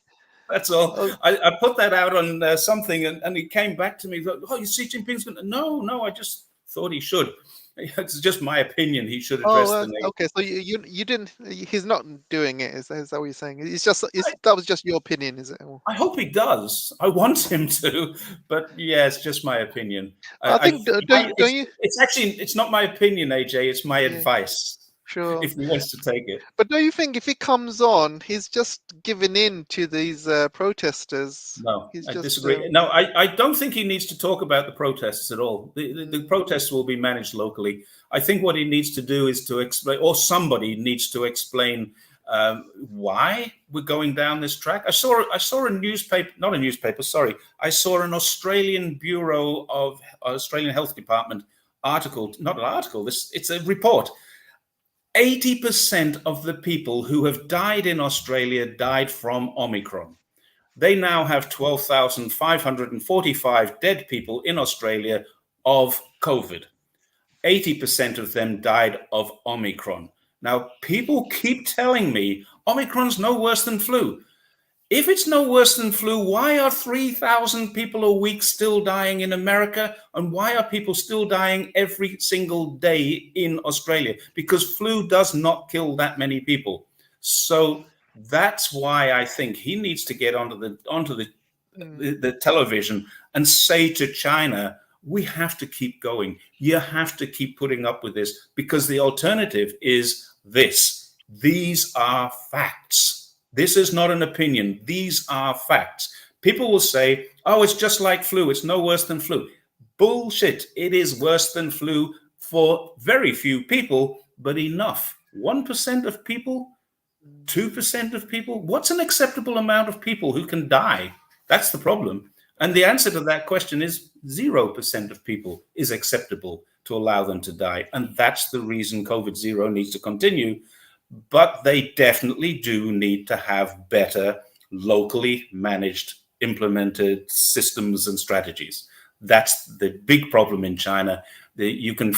That's all. Oh, I put that out on something, and he came back to me. Oh, Xi Jinping's going to. No. I just thought he should. It's just my opinion. He should address the nation. okay. So you didn't. He's not doing it. Is that what you're saying? That was just your opinion, is it? I hope he does. I want him to, but yeah, it's just my opinion. I think. Don't you? It's not my opinion, AJ. It's my advice. Sure. if he wants to take it. But do you think if he comes on, he's just giving in to these protesters? No, He's I just disagree. No, I don't think he needs to talk about the protests at all. The mm, protests will be managed locally. I think what he needs to do is to explain, or somebody needs to explain why we're going down this track. I saw a newspaper, not a newspaper, sorry. I saw an Australian Bureau of Australian Health Department article, not an article, it's a report. 80% of the people who have died in Australia died from Omicron. They now have 12,545 dead people in Australia of COVID. 80% of them died of Omicron. Now, people keep telling me Omicron's no worse than flu. If it's no worse than flu, why are 3,000 people a week still dying in America? And why are people still dying every single day in Australia? Because flu does not kill that many people. So that's why I think he needs to get onto mm, the television and say to China, we have to keep going. You have to keep putting up with this, because the alternative is this. These are facts. This is not an opinion. These are facts. People will say, oh, it's just like flu. It's no worse than flu. Bullshit. It is worse than flu for very few people, but enough. 1% of people, 2% of people. What's an acceptable amount of people who can die? That's the problem. And the answer to that question is 0% of people is acceptable to allow them to die. And that's the reason COVID zero needs to continue. But they definitely do need to have better locally managed, implemented systems and strategies. That's the big problem in China. You can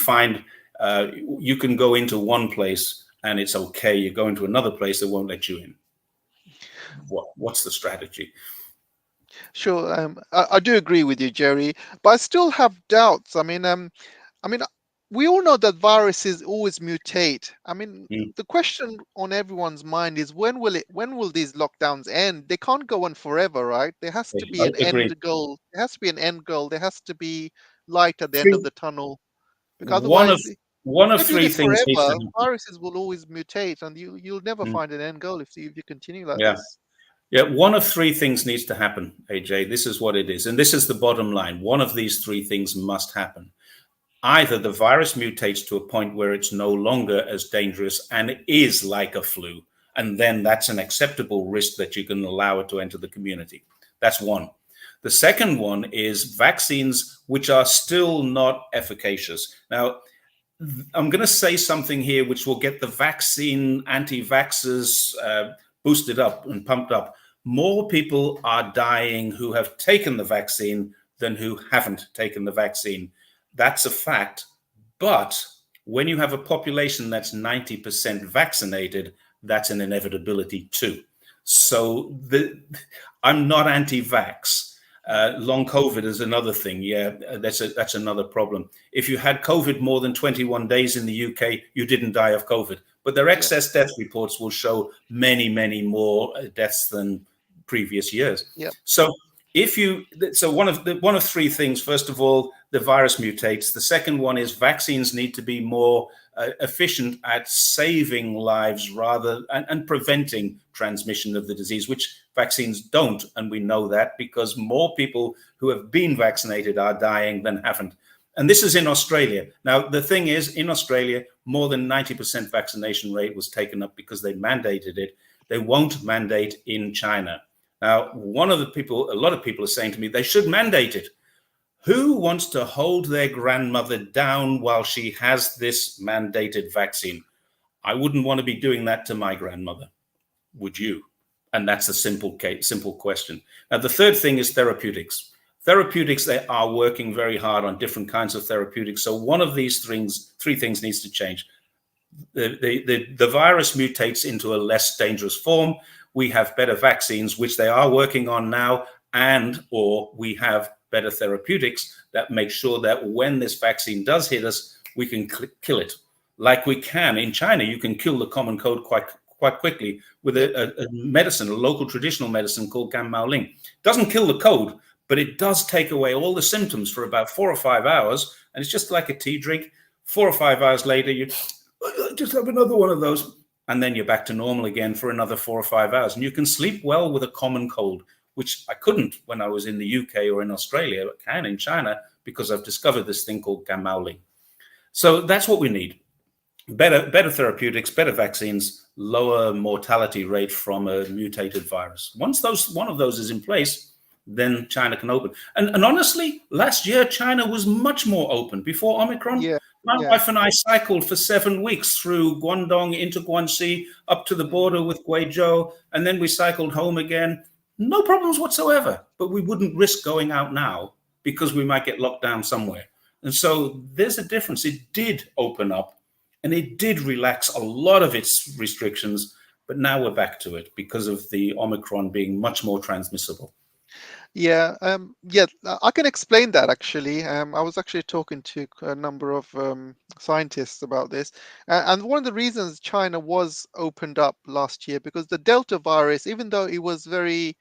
go into one place and it's okay. You go into another place, they won't let you in. What's the strategy? sure. I do agree with you, Jerry, but I still have doubts. I mean, we all know that viruses always mutate. I mean, Mm. the question on everyone's mind is when will these lockdowns end? They can't go on forever, right? There has to be I an agree. end goal. There has to be an end goal. There has to be light at the end of Three, the tunnel. Because one of otherwise, one of they're doing three it things needs to forever. happen. Viruses will always mutate, and you'll never Mm. find an end goal if you continue like Yeah. this. Yeah, one of three things needs to happen, AJ. This is what it is. And this is the bottom line. One of these three things must happen. Either the virus mutates to a point where it's no longer as dangerous and is like a flu, and then that's an acceptable risk that you can allow it to enter the community. That's one. The second one is vaccines, which are still not efficacious. Now, I'm going to say something here which will get the vaccine anti-vaxxers boosted up and pumped up. More people are dying who have taken the vaccine than who haven't taken the vaccine. That's a fact. But when you have a population that's 90% vaccinated, that's an inevitability too. So I'm not anti-vax. Long COVID is another thing. Yeah, that's another problem. If you had COVID more than 21 days in the UK, you didn't die of COVID. But their Yeah, excess death reports will show many, many more deaths than previous years. yeah. So one of three things. First of all, the virus mutates. The second one is vaccines need to be more efficient at saving lives and preventing transmission of the disease, which vaccines don't. And we know that because more people who have been vaccinated are dying than haven't. And this is in Australia. Now, the thing is, in Australia, more than 90% vaccination rate was taken up because they mandated it. They won't mandate in China. Now, a lot of people are saying to me, they should mandate it. Who wants to hold their grandmother down while she has this mandated vaccine? I wouldn't want to be doing that to my grandmother. Would you? And that's a simple question. Now, the third thing is therapeutics. Therapeutics, they are working very hard on different kinds of therapeutics. So one of these three things needs to change. The virus mutates into a less dangerous form. We have better vaccines, which they are working on now, or we have better therapeutics that make sure that when this vaccine does hit us, we can kill it. Like we can in China, you can kill the common cold quite quickly with a medicine, a local traditional medicine called Ganmaoling. It doesn't kill the cold, but it does take away all the symptoms for about 4 or 5 hours. And it's just like a tea drink. 4 or 5 hours later, Just have another one of those. And then you're back to normal again for another 4 or 5 hours. And you can sleep well with a common cold, which I couldn't when I was in the UK or in Australia, but can in China because I've discovered this thing called gamouli. So that's what we need. Better therapeutics, better vaccines, lower mortality rate from a mutated virus. Once one of those is in place, then China can open. And honestly, last year China was much more open before Omicron. Yeah, My yeah. wife and I cycled for 7 weeks through Guangdong into Guangxi, up to the Mm. border with Guizhou, and then we cycled home again. No problems whatsoever. But we wouldn't risk going out now because we might get locked down somewhere. And so there's a difference. It did open up and it did relax a lot of its restrictions, but now we're back to it because of the Omicron being much more transmissible. Yeah, yeah, I can explain that actually. I was actually talking to a number of scientists about this, and one of the reasons China was opened up last year because the Delta virus, even though it was very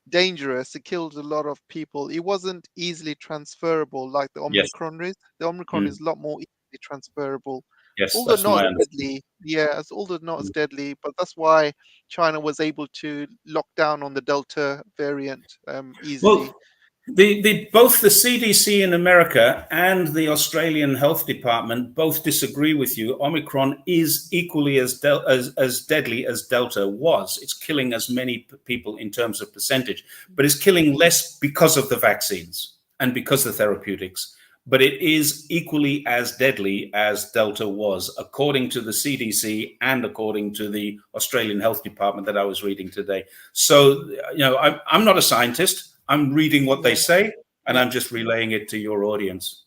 dangerous, it killed a lot of people, it wasn't easily transferable like the Yes. Omicron is. The Omicron Mm. is a lot more easily transferable, Yes, although that's not my as understanding. deadly. Yeah, although not as Mm. deadly, but that's why China was able to lock down on the Delta variant easily. Well, both the CDC in America and the Australian Health Department both disagree with you. Omicron is equally as deadly as Delta was. It's killing as many people in terms of percentage, but it's killing less because of the vaccines and because of the therapeutics. But it is equally as deadly as Delta was, according to the CDC and according to the Australian Health Department that I was reading today. So, I'm not a scientist. I'm reading what they Yeah, say and yeah. I'm just relaying it to your audience.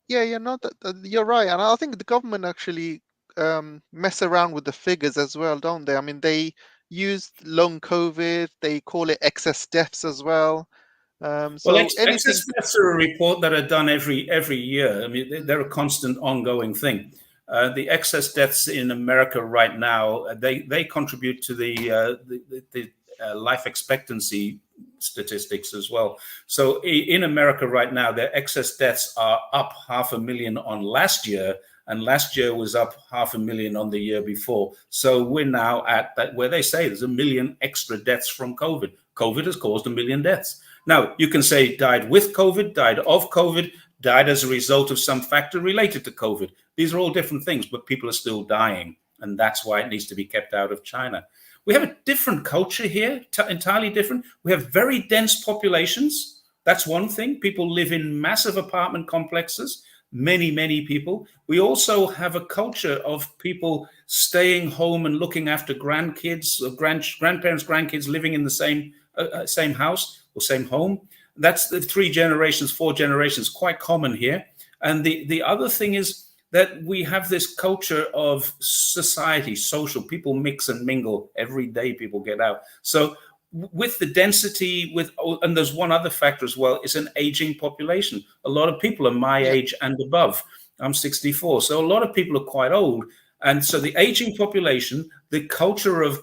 Yeah, yeah, no, you're right, and I think the government actually mess around with the figures as well, don't they? I mean, they used long COVID, they call it excess deaths as well. Well, So anything, excess deaths are a report that are done every year. I mean, they're a constant, ongoing thing. The excess deaths in America right now, they contribute to the life expectancy statistics as well. So in America right now, their excess deaths are up 500,000 on last year, and last year was up 500,000 on the year before. So we're now at that where they say there's 1 million extra deaths from COVID. COVID has caused 1 million deaths. Now, you can say died with COVID, died of COVID, died as a result of some factor related to COVID. These are all different things, but people are still dying. And that's why it needs to be kept out of China. We have a different culture here, entirely different. We have very dense populations. That's one thing. People live in massive apartment complexes, many people. We also have a culture of people staying home and looking after grandkids, grandparents, grandkids living in the same house or same home. That's the 3 generations, 4 generations, quite common here. And the other thing is that we have this culture of society, social. People mix and mingle every day. People get out. So with the density, and there's one other factor as well. It's an aging population. A lot of people are my yeah, age and above. I'm 64, so a lot of people are quite old. And so the aging population, the culture of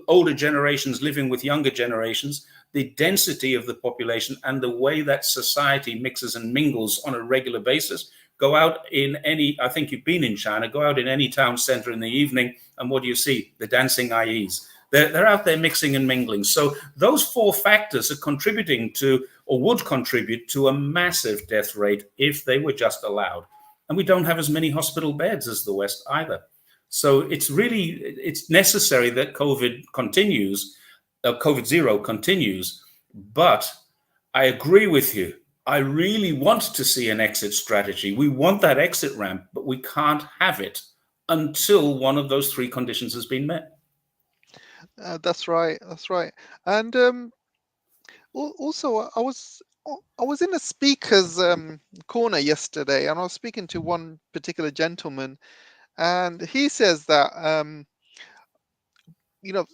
older generations living with younger generations, the density of the population, and the way that society mixes and mingles on a regular basis. Go out in any, I think you've been in China, go out in any town center in the evening, and what do you see? The dancing IEs. They're out there mixing and mingling. So those 4 factors are contributing to, or would contribute to, a massive death rate if they were just allowed. And we don't have as many hospital beds as the West either. So it's necessary that COVID continues, COVID zero continues. But I agree with you. I really want to see an exit strategy. We want that exit ramp, but we can't have it until one of those 3 conditions has been met. that's right, that's right. And also, I was in a speaker's corner yesterday, and I was speaking to one particular gentleman, and he says that you know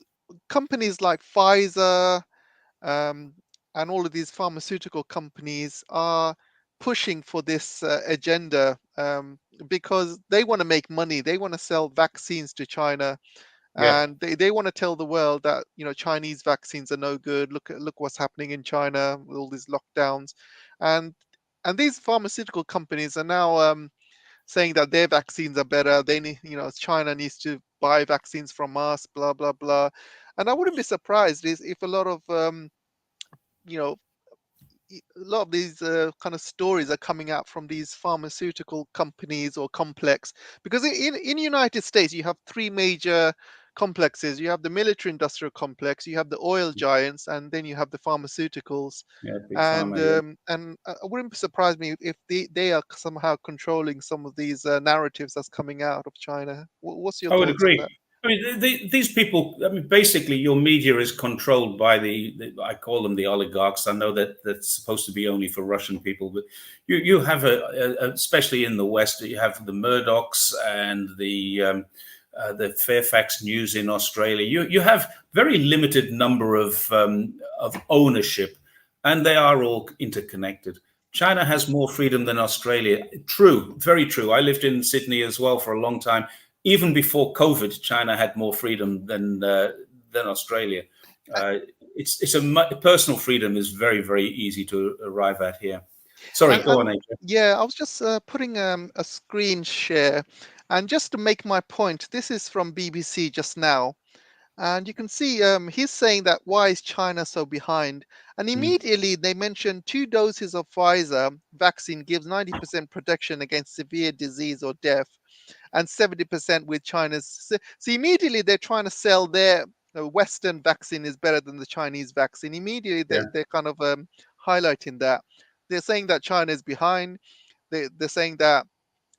companies like Pfizer um, and all of these pharmaceutical companies are pushing for this agenda because they want to make money. They want to sell vaccines to China, Yeah. and they want to tell the world that Chinese vaccines are no good. Look what's happening in China with all these lockdowns, and and these pharmaceutical companies are now saying that their vaccines are better. They need, China needs to buy vaccines from us, blah blah blah. And I wouldn't be surprised if a lot of you know a lot of these kind of stories are coming out from these pharmaceutical companies or complex, because in United States you have three major complexes. You have the military industrial complex, you have the oil giants, and then you have the pharmaceuticals. Yeah, big And pharma. Yeah, I wouldn't surprise me if they are somehow controlling some of these narratives that's coming out of China. What's your I would thoughts on agree. that? I mean, these people. I mean, basically, your media is controlled by I call them the oligarchs. I know that that's supposed to be only for Russian people, but you have especially in the West, you have the Murdochs and the Fairfax News in Australia. You have very limited number of ownership, and they are all interconnected. China has more freedom than Australia. True, very true. I lived in Sydney as well for a long time. Even before COVID, China had more freedom than Australia. It's personal freedom is very, very easy to arrive at here. Sorry, go on, And Adrian. yeah, I was just putting a screen share, and just to make my point, this is from BBC just now. And you can see he's saying that why is China so behind? And Mm, immediately they mentioned 2 doses of Pfizer vaccine gives 90% protection against severe disease or death, and 70% with China's. So immediately they're trying to sell their Western vaccine is better than the Chinese vaccine. Immediately yeah, they're kind of highlighting that. They're saying that China is behind. They're saying that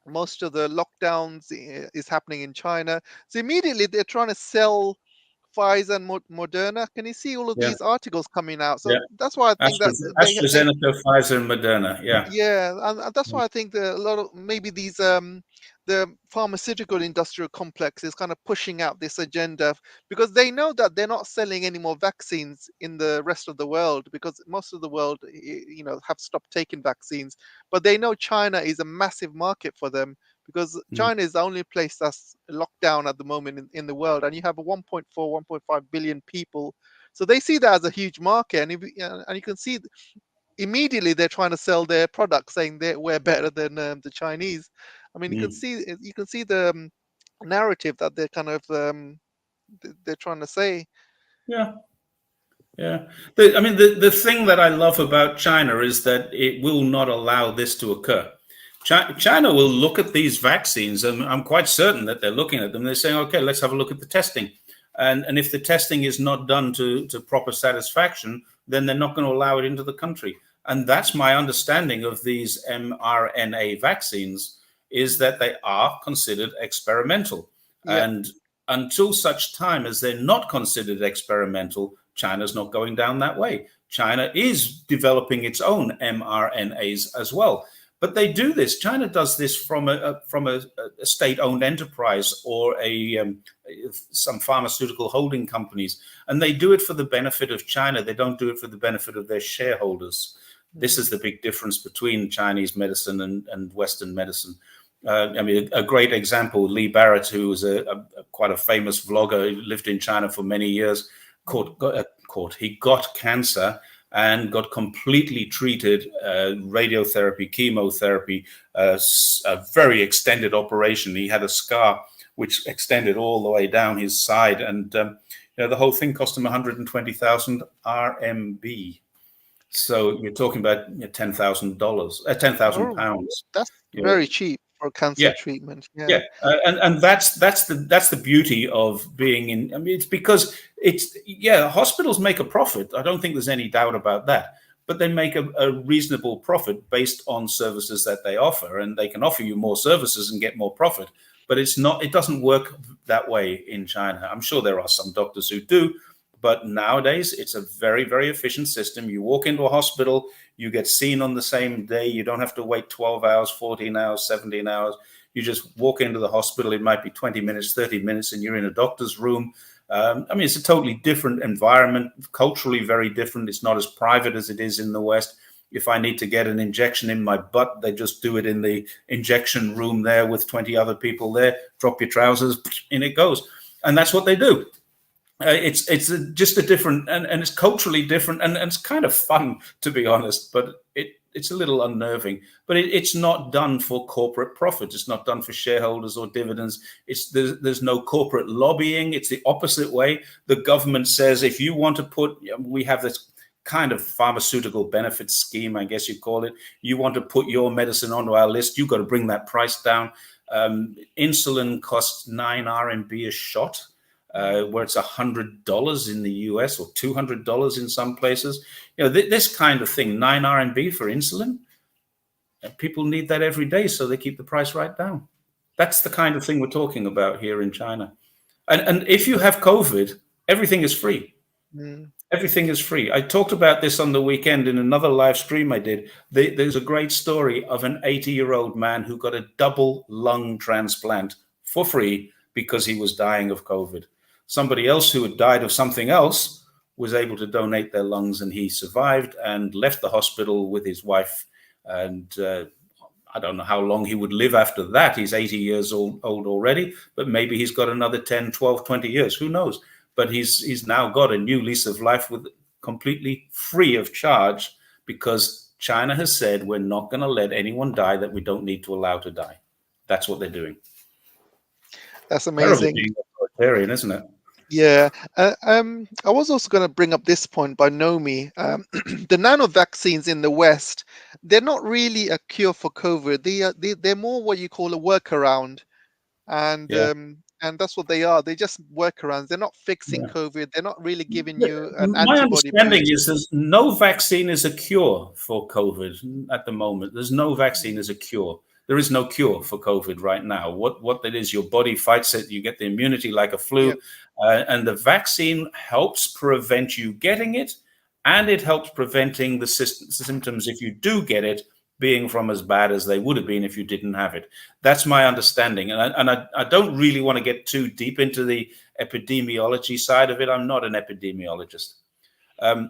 most of the lockdowns is happening in China. So immediately they're trying to sell Pfizer and Moderna. Can you see all of yeah, these articles coming out? So yeah. that's why I think that they AstraZeneca, Pfizer, and Moderna. Yeah, yeah, and that's why I think that a lot of maybe these the pharmaceutical industrial complex is kind of pushing out this agenda, because they know that they're not selling any more vaccines in the rest of the world, because most of the world have stopped taking vaccines. But they know China is a massive market for them, because mm, China is the only place that's locked down at the moment in the world, and you have a 1.4 1.5 billion people. So they see that as a huge market, and you can see immediately they're trying to sell their product, saying that we're better than the Chinese. I mean, mm. you can see the narrative that they're kind of they're trying to say. Yeah. Yeah. I mean, the thing that I love about China is that it will not allow this to occur. China will look at these vaccines, and I'm quite certain that they're looking at them. They're saying, okay, let's have a look at the testing. And if the testing is not done to proper satisfaction, then they're not going to allow it into the country. And that's my understanding of these mRNA vaccines, is that they are considered experimental. Yeah, And until such time as they're not considered experimental, China's not going down that way. China is developing its own mRNAs as well. But they do this. China does this from a state-owned enterprise or some pharmaceutical holding companies, and they do it for the benefit of China. They don't do it for the benefit of their shareholders. This is the big difference between Chinese medicine and Western medicine. I mean, a great example, Lee Barrett, who was quite a famous vlogger, he lived in China for many years, he got cancer and got completely treated, radiotherapy, chemotherapy, a very extended operation. He had a scar which extended all the way down his side, and the whole thing cost him 120,000 RMB. So you're talking about $10,000, oh, £10,000. that's You know, very cheap for cancer yeah, treatment. yeah, Yeah, and that's the beauty of being in. I mean, it's because hospitals make a profit. I don't think there's any doubt about that. But they make a reasonable profit based on services that they offer, and they can offer you more services and get more profit. But it's not. It doesn't work that way in China. I'm sure there are some doctors who do, but nowadays it's a very, very efficient system. You walk into a hospital, you get seen on the same day. You don't have to wait 12 hours, 14 hours, 17 hours. You just walk into the hospital. It might be 20 minutes, 30 minutes, and you're in a doctor's room. I mean, it's a totally different environment, culturally very different. It's not as private as it is in the West. If I need to get an injection in my butt, they just do it in the injection room there with 20 other people there. Drop your trousers, in it goes. And that's what they do. It's just a different, and it's culturally different, and it's kind of fun, to be honest. But it's a little unnerving, but it's not done for corporate profit. It's not done for shareholders or dividends. There's no corporate lobbying. It's the opposite way. The government says, if you want to we have this kind of pharmaceutical benefit scheme, I guess you call it. You want to put your medicine onto our list, you've got to bring that price down. Insulin costs 9 RMB a shot, where it's $100 in the US or $200 in some places. This kind of thing, 9 RMB for insulin, people need that every day, so they keep the price right down. That's the kind of thing we're talking about here in China. And if you have COVID, everything is free. Everything is free. I talked about this on the weekend in another live stream I did. There's a great story of an 80-year-old man who got a double lung transplant for free because he was dying of COVID. Somebody else who had died of something else was able to donate their lungs, and he survived and left the hospital with his wife. And I don't know how long he would live after that. He's 80 years old already, but maybe he's got another 10, 12, 20 years. Who knows? But he's now got a new lease of life with completely free of charge, because China has said we're not going to let anyone die that we don't need to allow to die. That's what they're doing. That's amazing. Being authoritarian, isn't it? Yeah. I was also going to bring up this point by Nomi. The nano vaccines in the West, they're not really a cure for COVID. They're more what you call a workaround. And that's what they are. They just workarounds. They're not fixing COVID. They're not really giving you an My antibody understanding boost. is there's no vaccine is a cure for COVID at the moment. There's no vaccine as a cure. There is no cure for COVID right now. What that is, your body fights it. You get the immunity like a flu. Yep. And the vaccine helps prevent you getting it, and it helps preventing the symptoms, if you do get it, being from as bad as they would have been if you didn't have it. That's my understanding. And I don't really want to get too deep into the epidemiology side of it. I'm not an epidemiologist.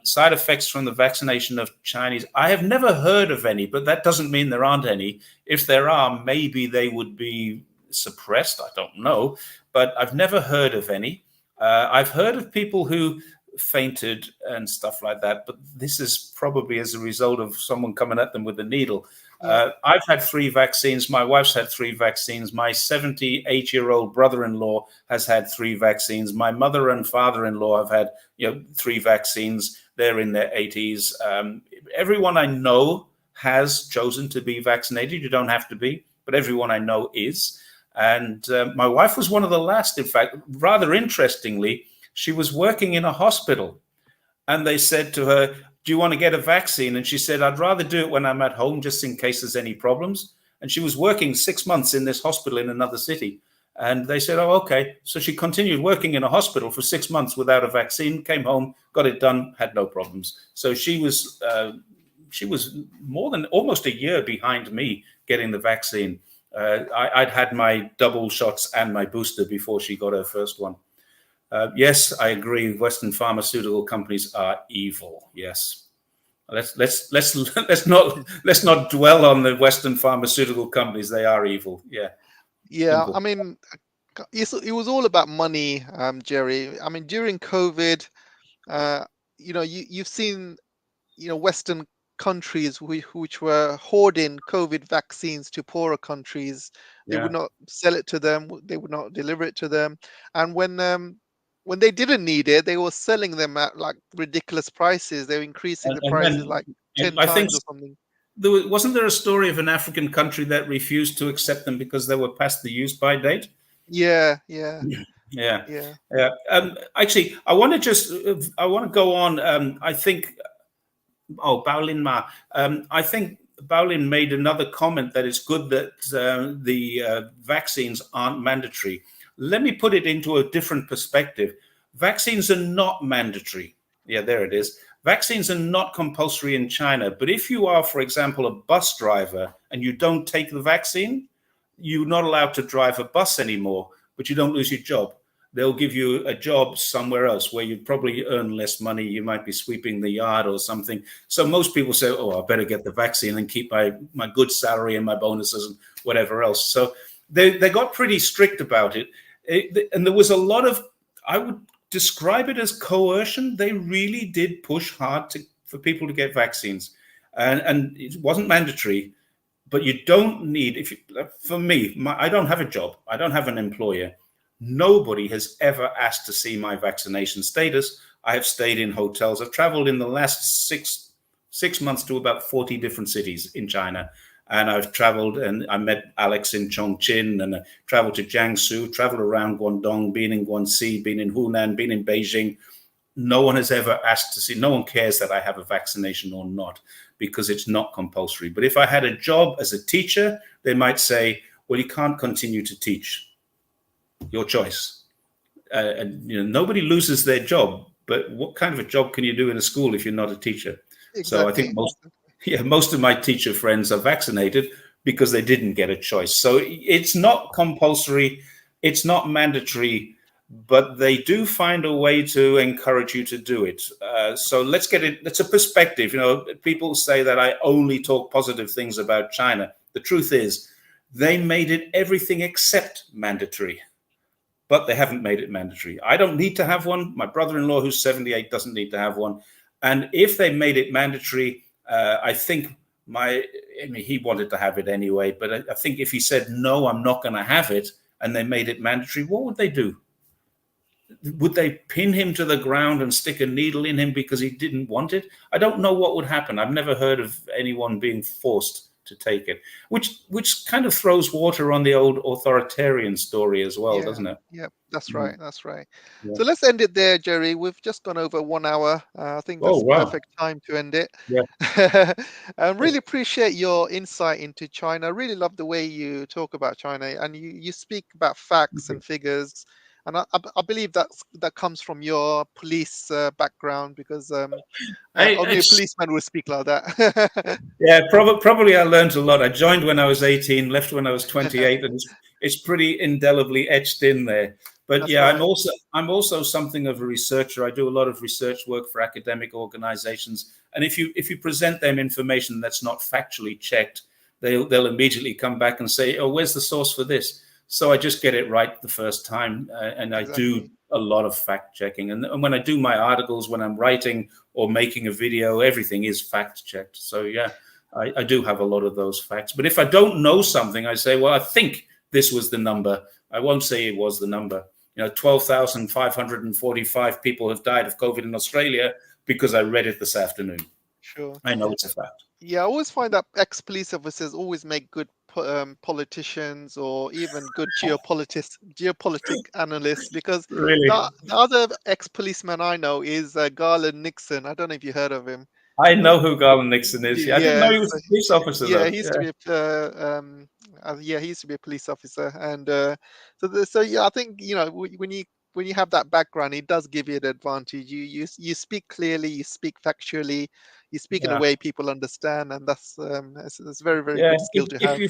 Side effects from the vaccination of Chinese, I have never heard of any, but that doesn't mean there aren't any. If there are, maybe they would be suppressed. I don't know, but I've never heard of any. I've heard of people who fainted and stuff like that, but this is probably as a result of someone coming at them with a needle. I've had 3 vaccines. My wife's had 3 vaccines. My 78-year-old brother-in-law has had 3 vaccines. My mother and father-in-law have had 3 vaccines. They're in their 80s. Everyone I know has chosen to be vaccinated. You don't have to be, but everyone I know is. And my wife was one of the last. In fact, rather interestingly, she was working in a hospital, and they said to her, "Do you want to get a vaccine?" And she said, "I'd rather do it when I'm at home, just in case there's any problems." And she was working 6 months in this hospital in another city. And they said, "Oh, okay." So she continued working in a hospital for 6 months without a vaccine, came home, got it done, had no problems. So she was more than almost a year behind me getting the vaccine. I'd had my double shots and my booster before she got her first one. Yes, I agree. Western pharmaceutical companies are evil. Yes, let's not dwell on the Western pharmaceutical companies. They are evil. Yeah. Yeah. Simple. I mean, it was all about money, Jerry. I mean, during COVID, you've seen, Western countries which were hoarding COVID vaccines to poorer countries. They would not sell it to them. They would not deliver it to them. And when they didn't need it, they were selling them at like ridiculous prices. They were increasing the And prices then like 10 I think times or something. wasn't there a story of an African country that refused to accept them because they were past the use-by date? Yeah. Yeah. Actually, I want to go on. I think. Oh, Baolin Ma. I think Baolin made another comment that it's good that the vaccines aren't mandatory. Let me put it into a different perspective. Vaccines are not mandatory. Yeah, there it is. Vaccines are not compulsory in China. But if you are, for example, a bus driver and you don't take the vaccine, you're not allowed to drive a bus anymore, but you don't lose your job. They'll give you a job somewhere else where you'd probably earn less money. You might be sweeping the yard or something. So most people say, "Oh, I better get the vaccine and keep my good salary and my bonuses and whatever else." So they got pretty strict about it. And there was a lot of, I would describe it as coercion. They really did push hard for people to get vaccines. and it wasn't mandatory. But you don't need, if you, for me, I don't have a job, I don't have an employer. Nobody has ever asked to see my vaccination status. I have stayed in hotels. I've traveled in the last six months to about 40 different cities in China. And I've traveled, and I met Alex in Chongqing, and I traveled to Jiangsu, traveled around Guangdong, been in Guangxi, been in Hunan, been in Beijing. No one has ever asked to see, no one cares that I have a vaccination or not, because it's not compulsory. But if I had a job as a teacher, they might say, well, you can't continue to teach. Your choice. And nobody loses their job, but what kind of a job can you do in a school if you're not a teacher? So I think Exactly. most of my teacher friends are vaccinated because they didn't get a choice. So it's not compulsory, it's not mandatory, but they do find a way to encourage you to do it. So let's get it. It's a perspective. People say that I only talk positive things about China. The truth is, they made it everything except mandatory, but they haven't made it mandatory. I don't need to have one. My brother-in-law, who's 78, doesn't need to have one. And if they made it mandatory, I think he wanted to have it anyway, but I think if he said, no, I'm not going to have it, and they made it mandatory, what would they do? Would they pin him to the ground and stick a needle in him because he didn't want it? I don't know what would happen. I've never heard of anyone being forced to take it, which kind of throws water on the old authoritarian story as well, doesn't it? Yeah, that's right. That's right. Yeah. So let's end it there, Jerry. We've just gone over 1 hour. I think Oh, that's wow. perfect time to end it. Yeah. I really appreciate your insight into China. I really love the way you talk about China, and you speak about facts and figures. And I believe that comes from your police background, because only a It's policeman would speak like that. Yeah, probably I learned a lot. I joined when I was 18, left when I was 28, and it's pretty indelibly etched in there. But That's yeah, right. I'm also something of a researcher. I do a lot of research work for academic organizations, and if you present them information that's not factually checked, they'll immediately come back and say, "Oh, where's the source for this?" So I just get it right the first time, and I do Exactly. a lot of fact checking. And when I do my articles, when I'm writing or making a video, everything is fact checked. So yeah, I do have a lot of those facts. But if I don't know something, I say, well, I think this was the number. I won't say it was the number. 12,545 people have died of COVID in Australia because I read it this afternoon. Sure. I know it's a fact. Yeah, I always find that ex-police officers always make good politicians, or even good geopolitic analysts, because Really? the other ex-policeman I know is Garland Nixon. I don't know if you heard of him. I know who Garland Nixon is. Yeah, I didn't know Yeah, he was a police officer, yeah, though. he used to Yeah, be yeah, he used to be a police officer, and so yeah, I think when you have that background, it does give you an advantage. You speak clearly, you speak factually, you speak in a yeah. way people understand, and that's a very, very Yeah, good skill to have.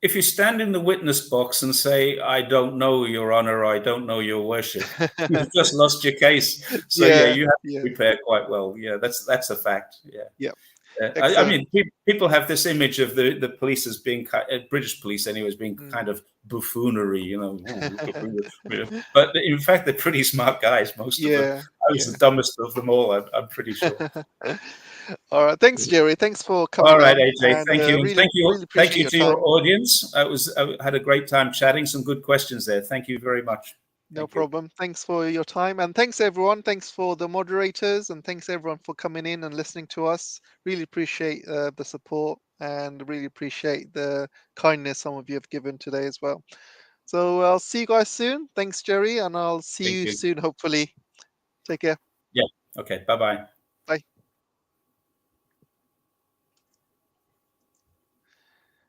if you stand in the witness box and say, "I don't know, Your Honor, I don't know, Your Worship," you've just lost your case. So yeah, Yeah, you have to yeah, prepare quite well. Yeah, that's a fact. Yeah. yeah, I excellent. mean, people have this image of the police as being British police, anyway, as being kind Mm. of buffoonery, But in fact, they're pretty smart guys, most of them. Yeah, I was the yeah. dumbest of them all. I'm pretty sure. All right, thanks, Jerry. Thanks for All coming right, on, AJ. and Thank you, and really, really thank appreciate you your to your time. audience. I had a great time chatting. Some good questions there. Thank you very much. No Thank you. problem. Thanks for your time. And thanks, everyone. Thanks for the moderators. And thanks, everyone, for coming in and listening to us. Really appreciate the support, and really appreciate the kindness some of you have given today as well. So I'll see you guys soon. Thanks, Jerry. And I'll see Thank you you. soon, hopefully. Take care. Yeah. Okay. Bye bye.